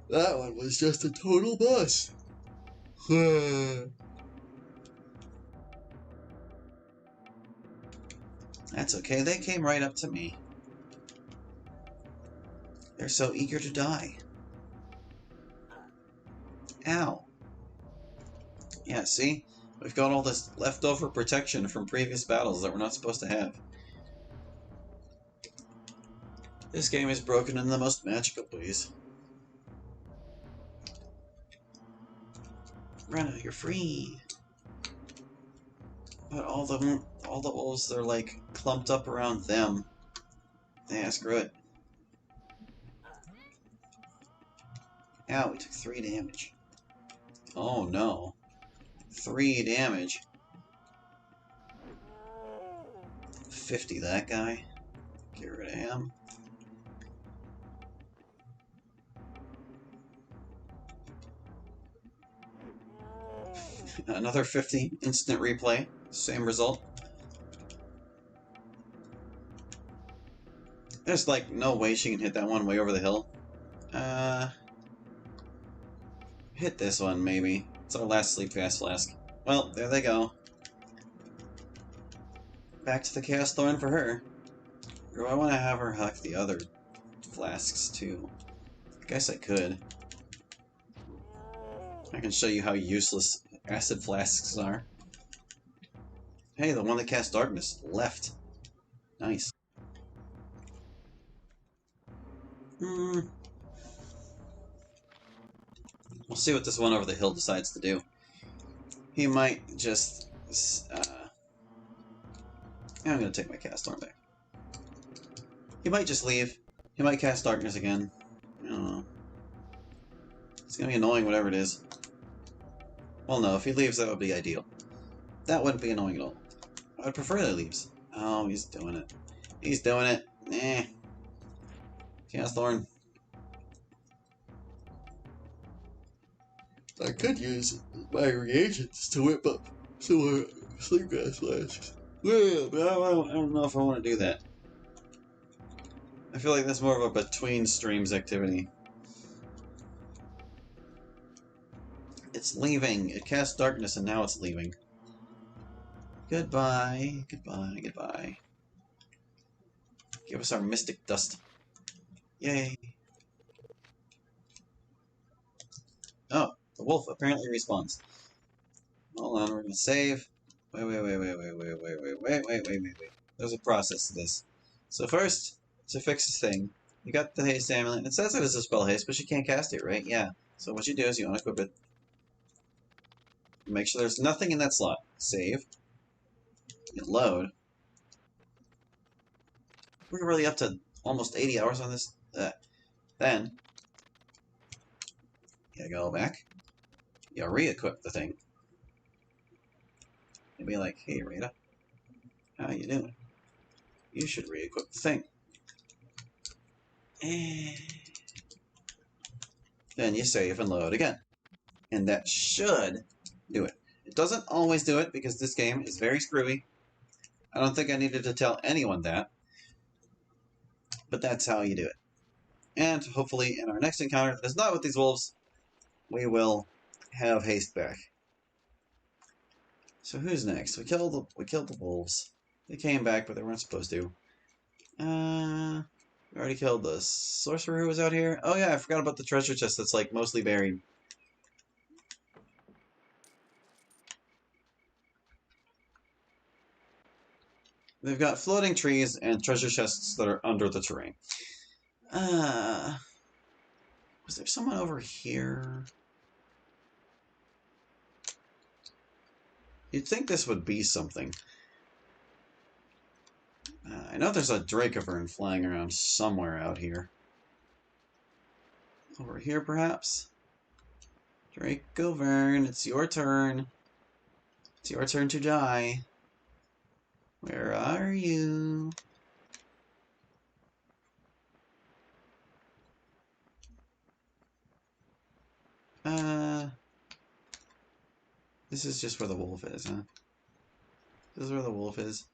That one was just a total bust. That's okay, they came right up to me. They're so eager to die. Ow. Yeah, see? We've got all this leftover protection from previous battles that we're not supposed to have. This game is broken in the most magical ways. Renna, you're free! But all the wolves, they're like clumped up around them. Yeah, screw it. Ow, we took 3 damage. Oh no. 3 damage. 50 that guy. Get rid of him. Another 50. Instant replay. Same result. There's like no way she can hit that one way over the hill. Hit this one, maybe. It's our last sleep fast flask. Well, there they go. Back to the Chaos Thorn for her. Or do I want to have her huck the other flasks, too? I guess I could. I can show you how useless acid flasks are. Hey, the one that casts darkness left. Nice. We'll see what this one over the hill decides to do. He might just... I'm gonna take my cast storm back. He might just leave. He might cast darkness again. I don't know. It's gonna be annoying, whatever it is. Well, no, if he leaves, that would be ideal. That wouldn't be annoying at all. I would prefer that he leaves. Oh, he's doing it. He's doing it. Eh. Chaos Thorn. I could use my reagents to whip up some more sleep gas flasks. Well, but I don't know if I want to do that. I feel like that's more of a between streams activity. It's leaving. It cast darkness and now it's leaving. Goodbye. Goodbye. Goodbye. Give us our mystic dust. Yay. Oh, The wolf apparently respawns. Hold on, we're gonna save. Wait. There's a process to this. So first, to fix this thing, you got the haste amulet, and it says it is a spell haste, but you can't cast it, right? Yeah. So what you do is you unequip it. Make sure there's nothing in that slot. Save. Hit load. We're really up to almost 80 hours on this. Then, you go back. You re-equip the thing. You'll be like, hey, Rita, how you doing? You should re-equip the thing. And then you save and load again. And that should do it. It doesn't always do it because this game is very screwy. I don't think I needed to tell anyone that. But that's how you do it. And hopefully in our next encounter, that is not with these wolves, we will have haste back. So who's next? We killed the wolves. They came back, but they weren't supposed to. We already killed the sorcerer who was out here. Oh yeah, I forgot about the treasure chest that's like mostly buried. They've got floating trees and treasure chests that are under the terrain. Was there someone over here? You'd think this would be something. I know there's a Dracovern flying around somewhere out here. Over here, perhaps? Dracovern, it's your turn. It's your turn to die. Where are you? This is just where the wolf is, huh? This is where the wolf is?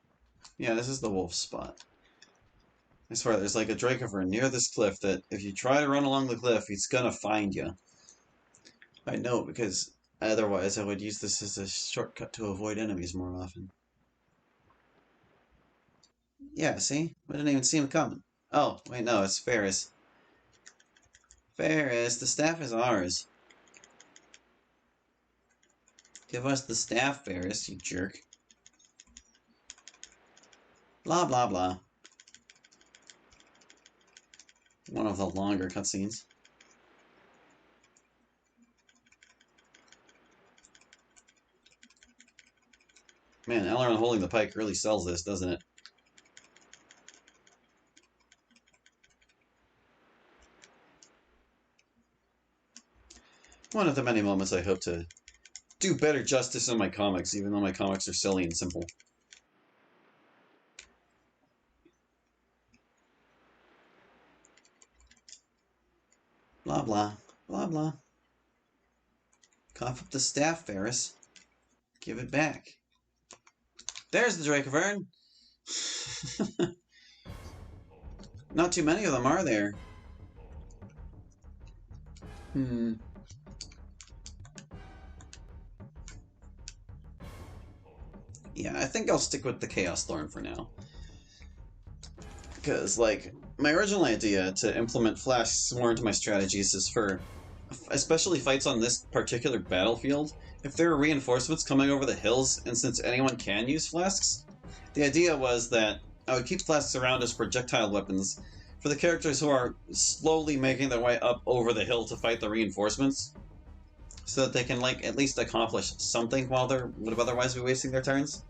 Yeah, this is the wolf spot. I swear, there's like a Dracovern near this cliff that if you try to run along the cliff, he's gonna find you. I know, because otherwise I would use this as a shortcut to avoid enemies more often. Yeah, see? We didn't even see him coming. Oh, wait, no, it's Ferris. Ferris, the staff is ours. Give us the staff, Ferris, you jerk. Blah, blah, blah. One of the longer cutscenes. Man, Elrond holding the pike really sells this, doesn't it? One of the many moments I hope to do better justice in my comics, even though my comics are silly and simple. Blah, blah. Blah, blah. Cough up the staff, Ferris. Give it back. There's the Dracovern! Not too many of them, are there? Yeah, I think I'll stick with the Chaos Thorn for now. Because, like, my original idea to implement flasks more into my strategies is for, especially fights on this particular battlefield, if there are reinforcements coming over the hills, and since anyone can use flasks, the idea was that I would keep flasks around as projectile weapons for the characters who are slowly making their way up over the hill to fight the reinforcements, so that they can, like, at least accomplish something while they would otherwise be wasting their turns.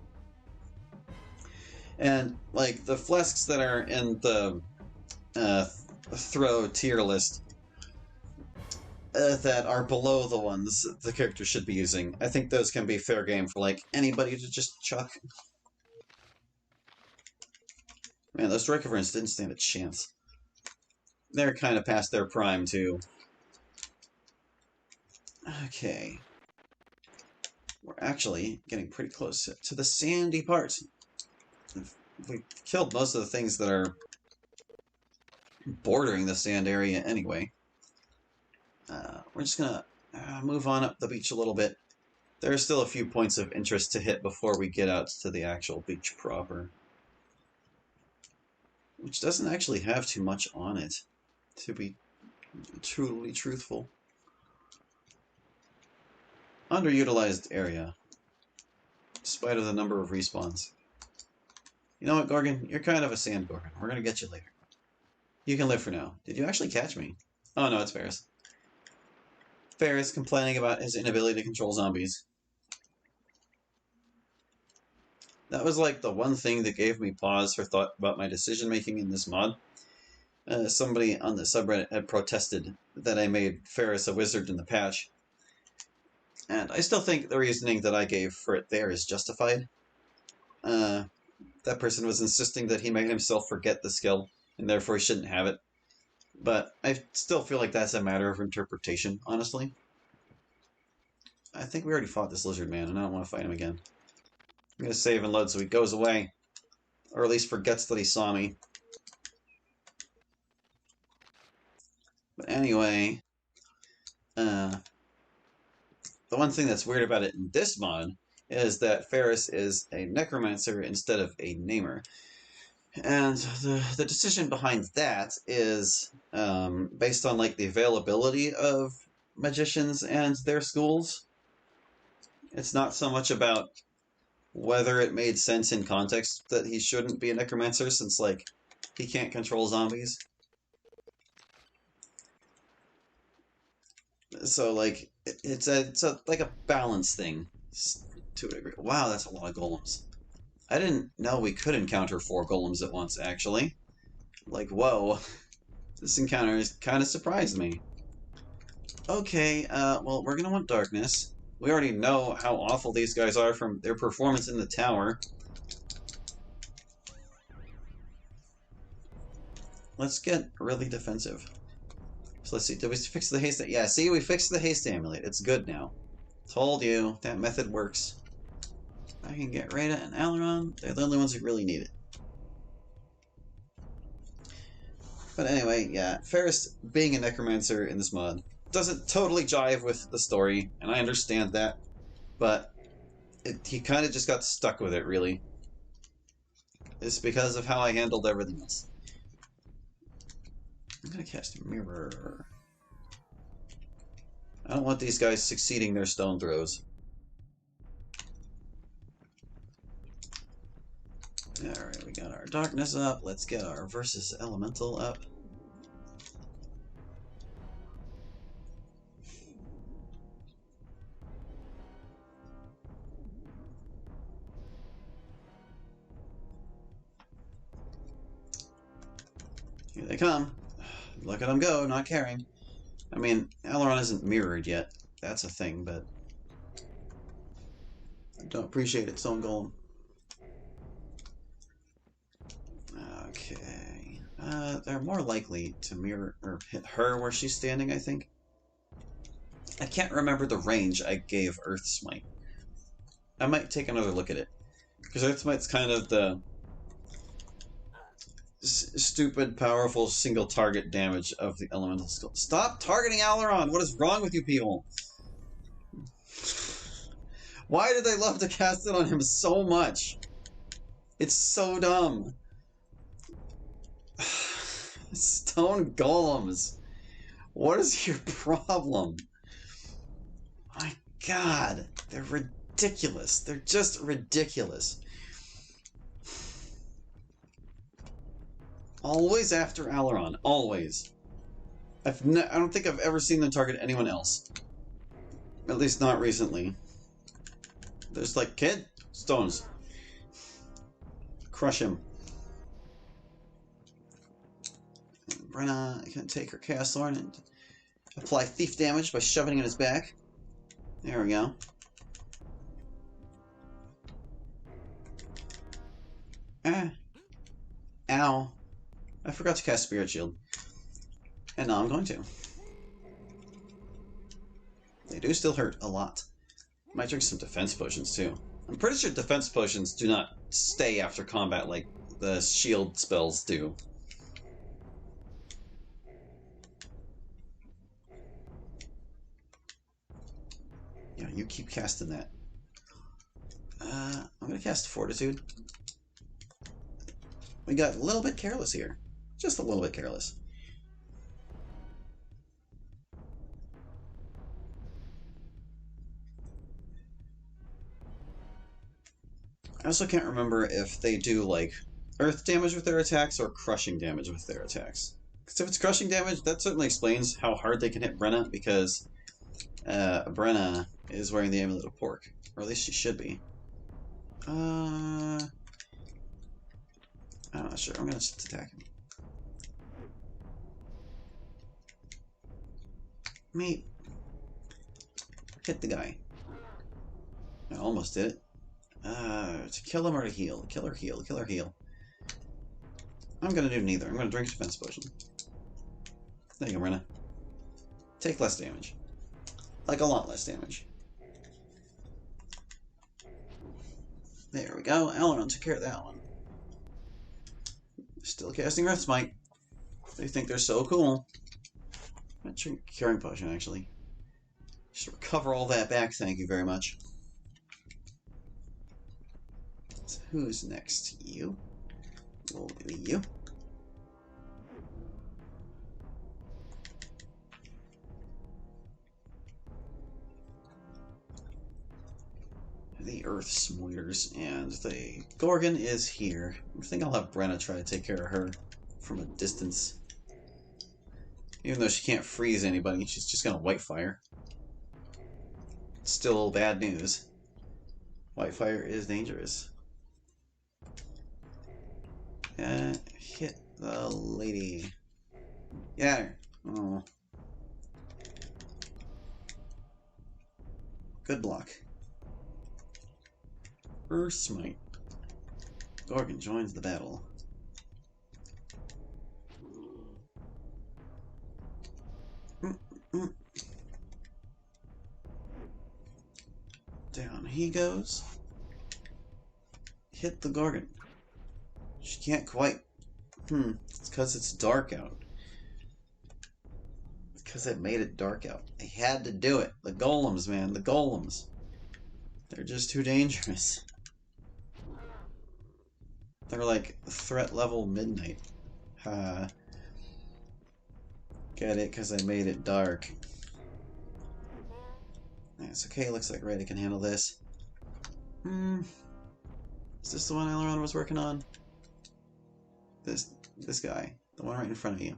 And, like, the flasks that are in the throw tier list that are below the ones the character should be using, I think those can be fair game for, like, anybody to just chuck. Man, those Dracoverns didn't stand a chance. They're kind of past their prime, too. Okay. We're actually getting pretty close to the sandy part. We killed most of the things that are bordering the sand area anyway. We're just gonna move on up the beach a little bit. There are still a few points of interest to hit before we get out to the actual beach proper. Which doesn't actually have too much on it, to be truly truthful. underutilized area, despite of the number of respawns. You know what, Gorgon? You're kind of a sand Gorgon. We're gonna get you later. You can live for now. Did you actually catch me? Oh no, it's Ferris. Ferris complaining about his inability to control zombies. That was like the one thing that gave me pause for thought about my decision making in this mod. Somebody on the subreddit had protested that I made Ferris a wizard in the patch. And I still think the reasoning that I gave for it there is justified. That person was insisting that he made himself forget the skill, and therefore he shouldn't have it. But I still feel like that's a matter of interpretation, honestly. I think we already fought this lizard man, and I don't want to fight him again. I'm going to save and load so he goes away. Or at least forgets that he saw me. But anyway, the one thing that's weird about it in this mod is that Ferris is a necromancer instead of a namer. And the decision behind that is based on like the availability of magicians and their schools. It's not so much about whether it made sense in context that he shouldn't be a necromancer, since like he can't control zombies. So like it's like a balance thing to a degree. Wow, that's a lot of golems. I didn't know we could encounter 4 golems at once, actually. Like, whoa. This encounter has kind of surprised me. Okay, well, we're gonna want darkness. We already know how awful these guys are from their performance in the tower. Let's get really defensive. So let's see, did we fix the haste? Yeah, see, we fixed the haste amulet. It's good now. Told you, that method works. I can get Rada and Aileron. They're the only ones who really need it. But anyway, yeah, Ferris being a necromancer in this mod doesn't totally jive with the story, and I understand that, but he kind of just got stuck with it, really. It's because of how I handled everything else. I'm gonna cast Mirror. I don't want these guys succeeding their stone throws. Alright, we got our darkness up. Let's get our versus elemental up. Here they come. Look at them go, not caring. I mean, Aileron isn't mirrored yet. That's a thing, but I don't appreciate it, Stone Golem. Okay. They're more likely to mirror or hit her where she's standing, I think. I can't remember the range I gave Earth Smite. I might take another look at it. Because Earth Smite's kind of the stupid, powerful, single target damage of the elemental skill. Stop targeting Aileron! What is wrong with you people? Why do they love to cast it on him so much? It's so dumb. Stone golems. What is your problem? My god, they're ridiculous. They're just ridiculous. Always after Aileron. Always. I don't think I've ever seen them target anyone else. At least not recently. There's like, kid, stones. Crush him. Brenna can take her Chaos Thorn and apply thief damage by shoving it in his back. There we go. Ah. Ow. I forgot to cast Spirit Shield. And now I'm going to. They do still hurt a lot. Might drink some defense potions too. I'm pretty sure defense potions do not stay after combat like the shield spells do. Yeah, you keep casting that. I'm gonna cast Fortitude. We got a little bit careless here. Just a little bit careless. I also can't remember if they do, like, earth damage with their attacks or crushing damage with their attacks. Because if it's crushing damage, that certainly explains how hard they can hit Brenna, because Brenna is wearing the Amulet of Pork. Or at least she should be. I'm not sure. I'm gonna just attack him. Meat. Hit the guy. I almost did it. To kill him or to heal? Kill or heal? Kill or heal? I'm gonna do neither. I'm gonna drink a defense potion. There you go, Brenna. Take less damage. Like, a lot less damage. There we go. Aileron took care of that one. Still casting Earth Smite. They think they're so cool. I'm gonna drink a Curing Potion, actually. Just recover all that back, thank you very much. So who's next? You? Well, maybe you? The Earth Smoiters, and the Gorgon is here. I think I'll have Brenna try to take care of her from a distance. Even though she can't freeze anybody, she's just gonna white fire. Still bad news. White fire is dangerous. Hit the lady. Yeah. Oh. Good block. Earth Smite. Gorgon joins the battle. Down he goes. Hit the Gorgon. She can't quite. It's because it's dark out. It's because it made it dark out. They had to do it. The golems, man. The golems. They're just too dangerous. They're like threat level midnight. Get it? Because I made it dark. It's okay. Looks like Rita can handle this. Is this the one Aileron was working on? This guy. The one right in front of you.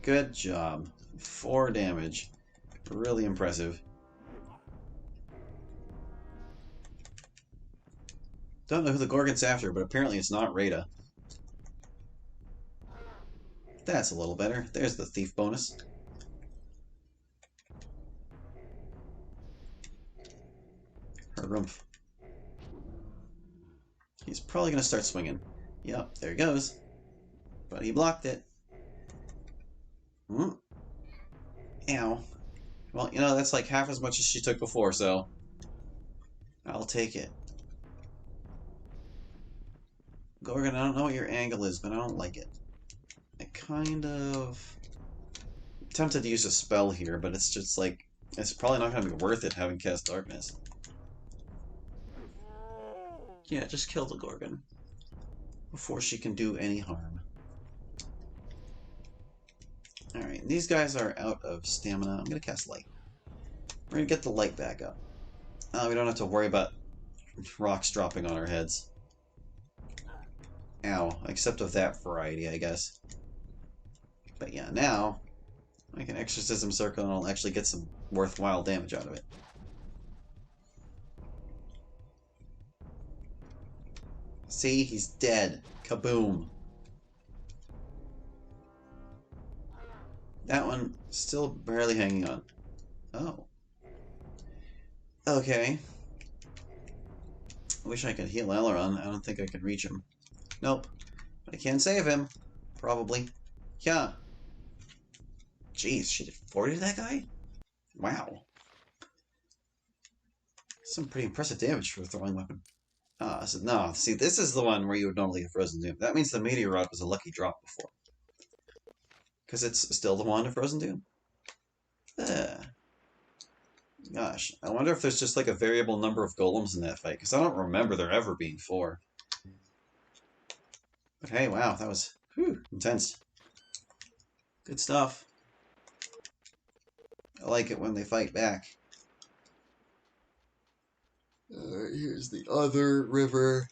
Good job. 4 damage. Really impressive. Don't know who the Gorgon's after, but apparently it's not Rita. That's a little better. There's the thief bonus. Her rumph. He's probably going to start swinging. Yep, there he goes. But he blocked it. Ow. Well, you know, that's like half as much as she took before, so I'll take it. Gorgon, I don't know what your angle is, but I don't like it. I kind of... I'm tempted to use a spell here, but it's just like... It's probably not going to be worth it having cast Darkness. Yeah, just kill the Gorgon before she can do any harm. Alright, these guys are out of stamina. I'm going to cast Light. We're going to get the light back up. We don't have to worry about rocks dropping on our heads. Ow, except of that variety, I guess. But yeah, now I can Exorcism Circle and I'll actually get some worthwhile damage out of it. See? He's dead. Kaboom. That one still barely hanging on. Oh. Okay. I wish I could heal Aileron. I don't think I can reach him. Nope. But I can save him. Probably. Yeah. Jeez, she did 40 to that guy? Wow. Some pretty impressive damage for a throwing weapon. No, see, this is the one where you would normally have Frozen Doom. That means the Meteor Rod was a lucky drop before. Because it's still the wand of Frozen Doom. Gosh, I wonder if there's just like a variable number of golems in that fight, because I don't remember there ever being 4. But hey, wow, that was intense. Good stuff. I like it when they fight back. Alright, here's the other river.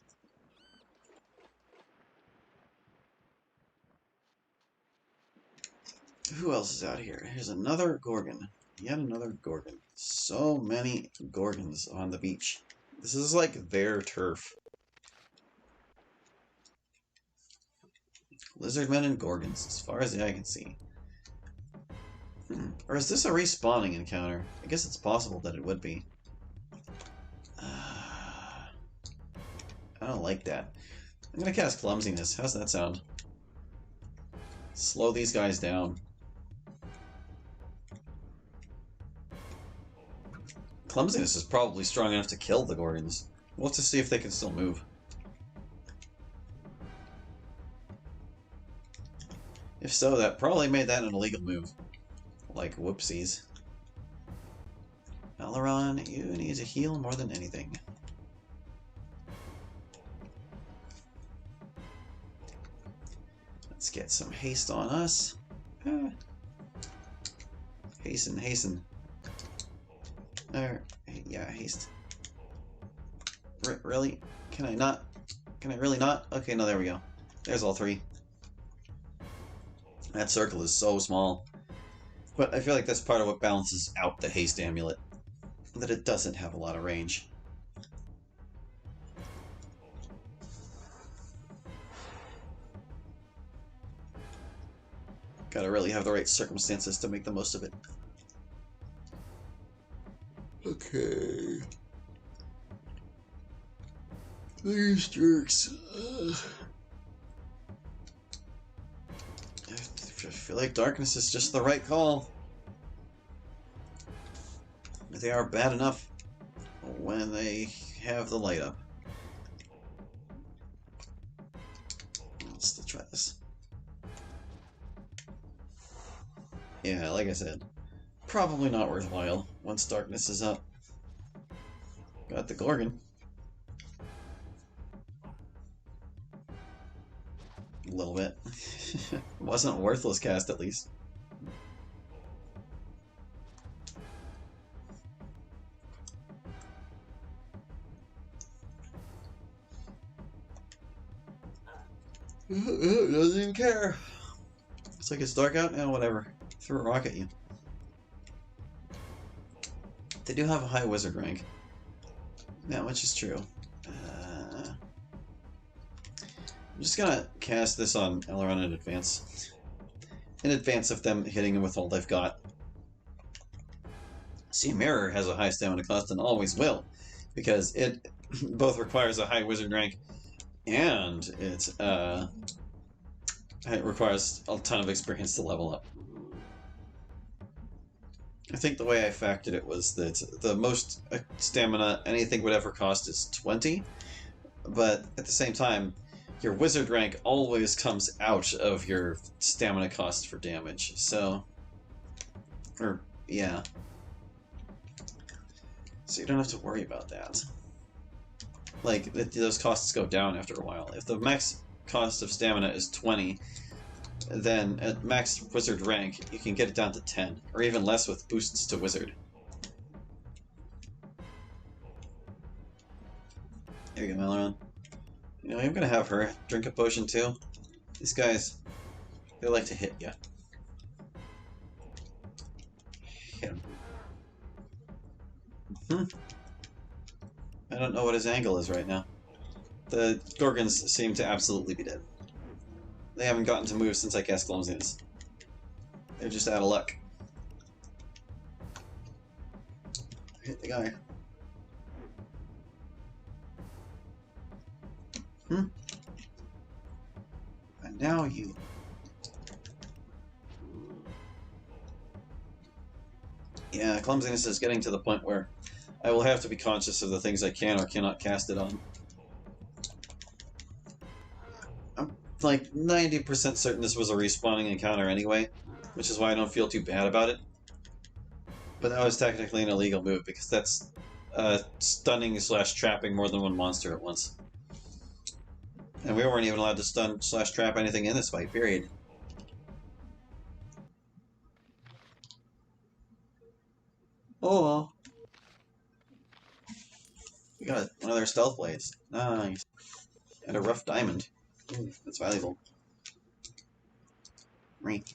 Who else is out here? Here's another Gorgon. Yet another Gorgon. So many Gorgons on the beach. This is like their turf. Lizardmen and Gorgons, as far as the eye can see. Or is this a respawning encounter? I guess it's possible that it would be. I don't like that. I'm gonna cast Clumsiness. How's that sound? Slow these guys down. Clumsiness is probably strong enough to kill the Gorgons. We'll have to see if they can still move. If so, that probably made that an illegal move. Like, whoopsies. Aileron, you need to heal more than anything. Let's get some haste on us. Hasten, hasten. Yeah, haste. Really? Can I not? Can I really not? Okay, no, there we go. There's all three. That circle is so small. But I feel like that's part of what balances out the haste amulet. That it doesn't have a lot of range. Gotta really have the right circumstances to make the most of it. Okay. These jerks. I feel like darkness is just the right call. They are bad enough when they have the light up. I'll still try this. Yeah, like I said, probably not worthwhile once darkness is up. Got the Gorgon. A little bit. Wasn't a worthless cast, at least. Doesn't even care. It's like it's dark out? Yeah, whatever. Throw a rock at you. They do have a high wizard rank. That much is true. I'm just gonna cast this on Aileron in advance. In advance of them hitting him with all they've got. See, Mirror has a high stamina cost and always will, because it both requires a high wizard rank and it requires a ton of experience to level up. I think the way I factored it was that the most stamina anything would ever cost is 20, but at the same time, your wizard rank always comes out of your stamina cost for damage, so... yeah. So you don't have to worry about that. Like, those costs go down after a while. If the max cost of stamina is 20, then at max wizard rank, you can get it down to 10, or even less with boosts to wizard. There you go, Aileron. You know, I'm gonna have her drink a potion too. These guys, they like to hit you. Hit him. I don't know what his angle is right now. The Gorgons seem to absolutely be dead. They haven't gotten to move since I cast Clumsiness. They're just out of luck. Hit the guy. And now you. Yeah, Clumsiness is getting to the point where I will have to be conscious of the things I can or cannot cast it on. I'm like 90% certain this was a respawning encounter anyway, which is why I don't feel too bad about it. But that was technically an illegal move, because that's stunning / trapping more than one monster at once. And we weren't even allowed to stun / trap anything in this fight, period. Oh well. We got one of their stealth blades. Nice. And a rough diamond. Ooh, that's valuable. Right.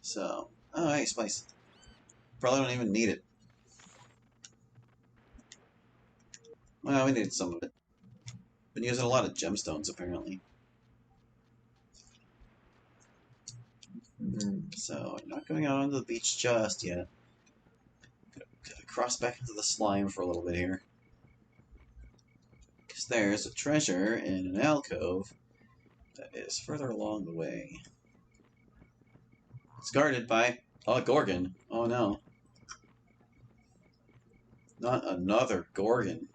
So, oh, hey, spice. Probably don't even need it. Well, we need some of it. Been using a lot of gemstones, apparently. So, I'm not going out onto the beach just yet. Gotta cross back into the slime for a little bit here. Because there's a treasure in an alcove that is further along the way. It's guarded by a Gorgon. Oh no. Not another Gorgon.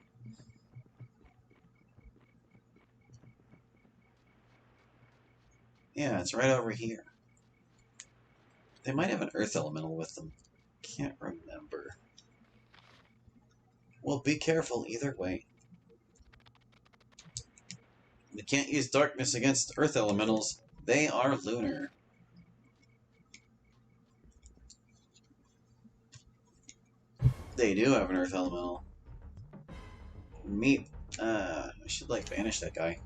Yeah, it's right over here. They might have an earth elemental with them. Can't remember. Well, be careful either way. You can't use darkness against earth elementals. They are lunar. They do have an earth elemental. Meat. I should, like, banish that guy.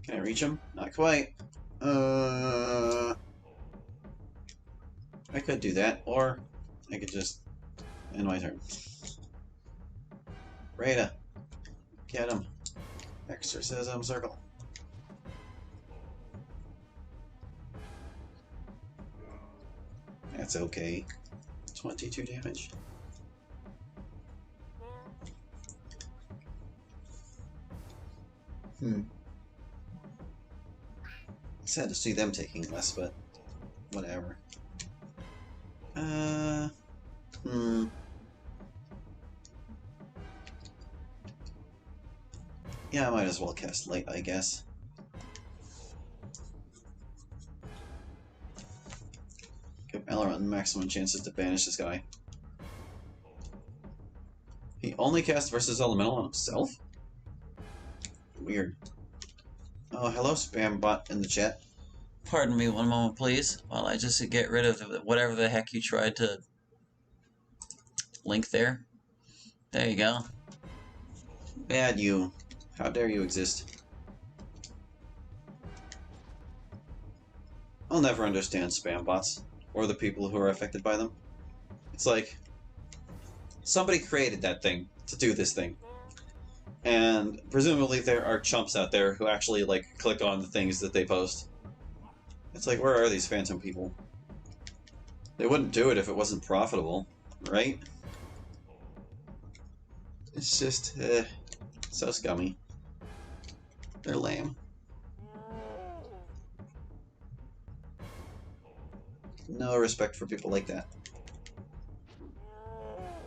Can I reach him? Not quite. I could do that, or I could just end my turn. Rada. Get him. Exorcism circle. That's okay. 22 damage. Sad to see them taking less, but whatever. Yeah, I might as well cast Light, I guess. Give Mauler maximum chances to banish this guy. He only casts versus elemental on himself? Weird. Oh, hello, spam bot in the chat. Pardon me one moment, please, while I just get rid of whatever the heck you tried to link there. There you go. Bad you. How dare you exist? I'll never understand spam bots, or the people who are affected by them. It's like, somebody created that thing to do this thing. And presumably there are chumps out there who actually, like, click on the things that they post. It's like, where are these phantom people? They wouldn't do it if it wasn't profitable, right? It's just, so scummy. They're lame. No respect for people like that.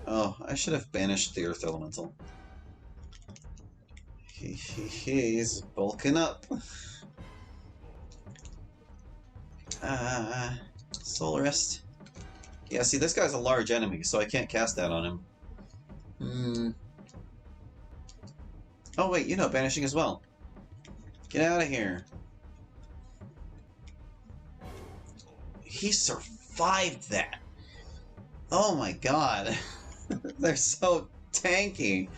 Oh, I should have banished the Earth Elemental. He's bulking up. Solarist. Yeah, see, this guy's a large enemy, so I can't cast that on him. Oh, wait, you know banishing as well. Get out of here. He survived that. Oh my god. They're so tanky.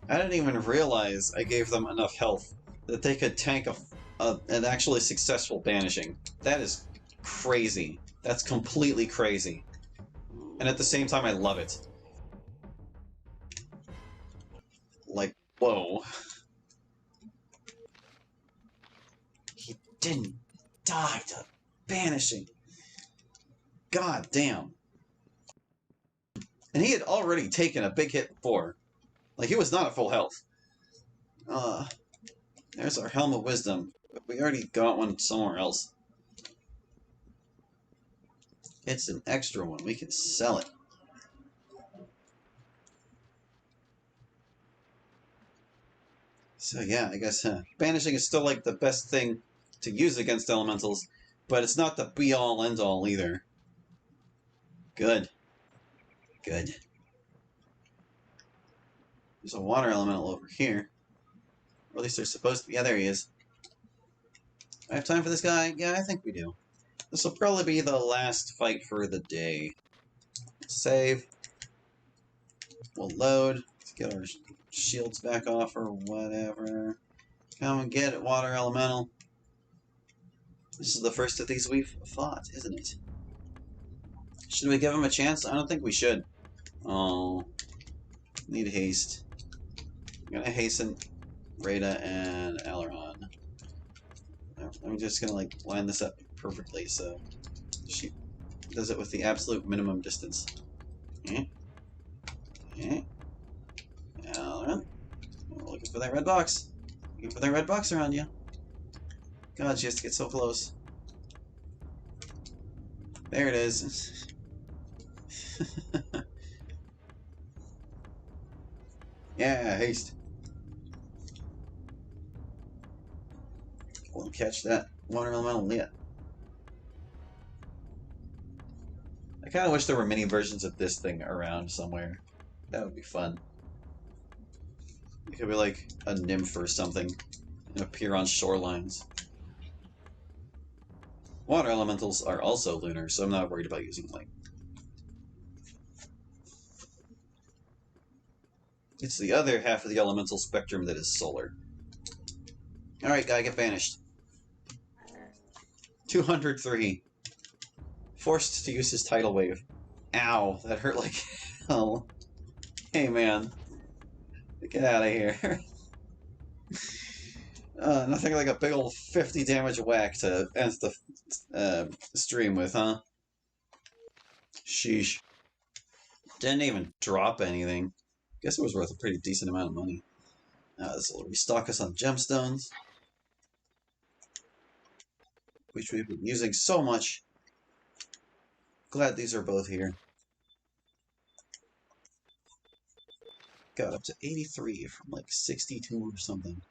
I didn't even realize I gave them enough health that they could tank an actually successful banishing. That is crazy. That's completely crazy. And at the same time, I love it. Like, whoa. He didn't die to banishing. God damn. And he had already taken a big hit before. Like, he was not at full health. There's our Helm of Wisdom. We already got one somewhere else. It's an extra one. We can sell it. So yeah, I guess banishing is still like the best thing to use against elementals, but it's not the be-all, end-all either. Good. Good. There's a water elemental over here. Or at least there's supposed to be. Yeah, there he is. I have time for this guy? Yeah, I think we do. This will probably be the last fight for the day. Save. We'll load. Let's get our shields back off or whatever. Come and get it, water elemental. This is the first of these we've fought, isn't it? Should we give him a chance? I don't think we should. Oh, need haste. I'm gonna hasten Rada and Aileron. I'm just gonna like line this up perfectly so she does it with the absolute minimum distance. Aileron. Oh, looking for that red box. Looking for that red box around you. God, she has to get so close. There it is. Yeah, haste. Won't catch that water elemental yet. I kind of wish there were mini versions of this thing around somewhere. That would be fun. It could be like a nymph or something and appear on shorelines. Water elementals are also lunar, so I'm not worried about using light. It's the other half of the elemental spectrum that is solar. Alright, guy, get banished. 203. Forced to use his tidal wave. Ow, that hurt like hell. Hey, man. Get out of here. Nothing like a big old 50 damage whack to end the stream with, huh? Sheesh. Didn't even drop anything. Guess it was worth a pretty decent amount of money. This will restock us on gemstones, which we've been using so much. Glad these are both here. Got up to 83 from like 62 or something.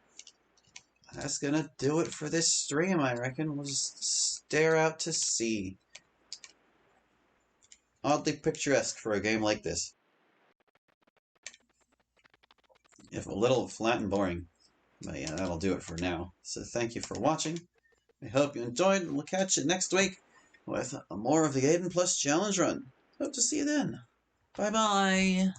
That's gonna do it for this stream, I reckon. We'll just stare out to sea. Oddly picturesque for a game like this. If a little flat and boring. But yeah, that'll do it for now. So thank you for watching. I hope you enjoyed, and we'll catch you next week with more of the Aidyn Plus Challenge Run. Hope to see you then. Bye-bye.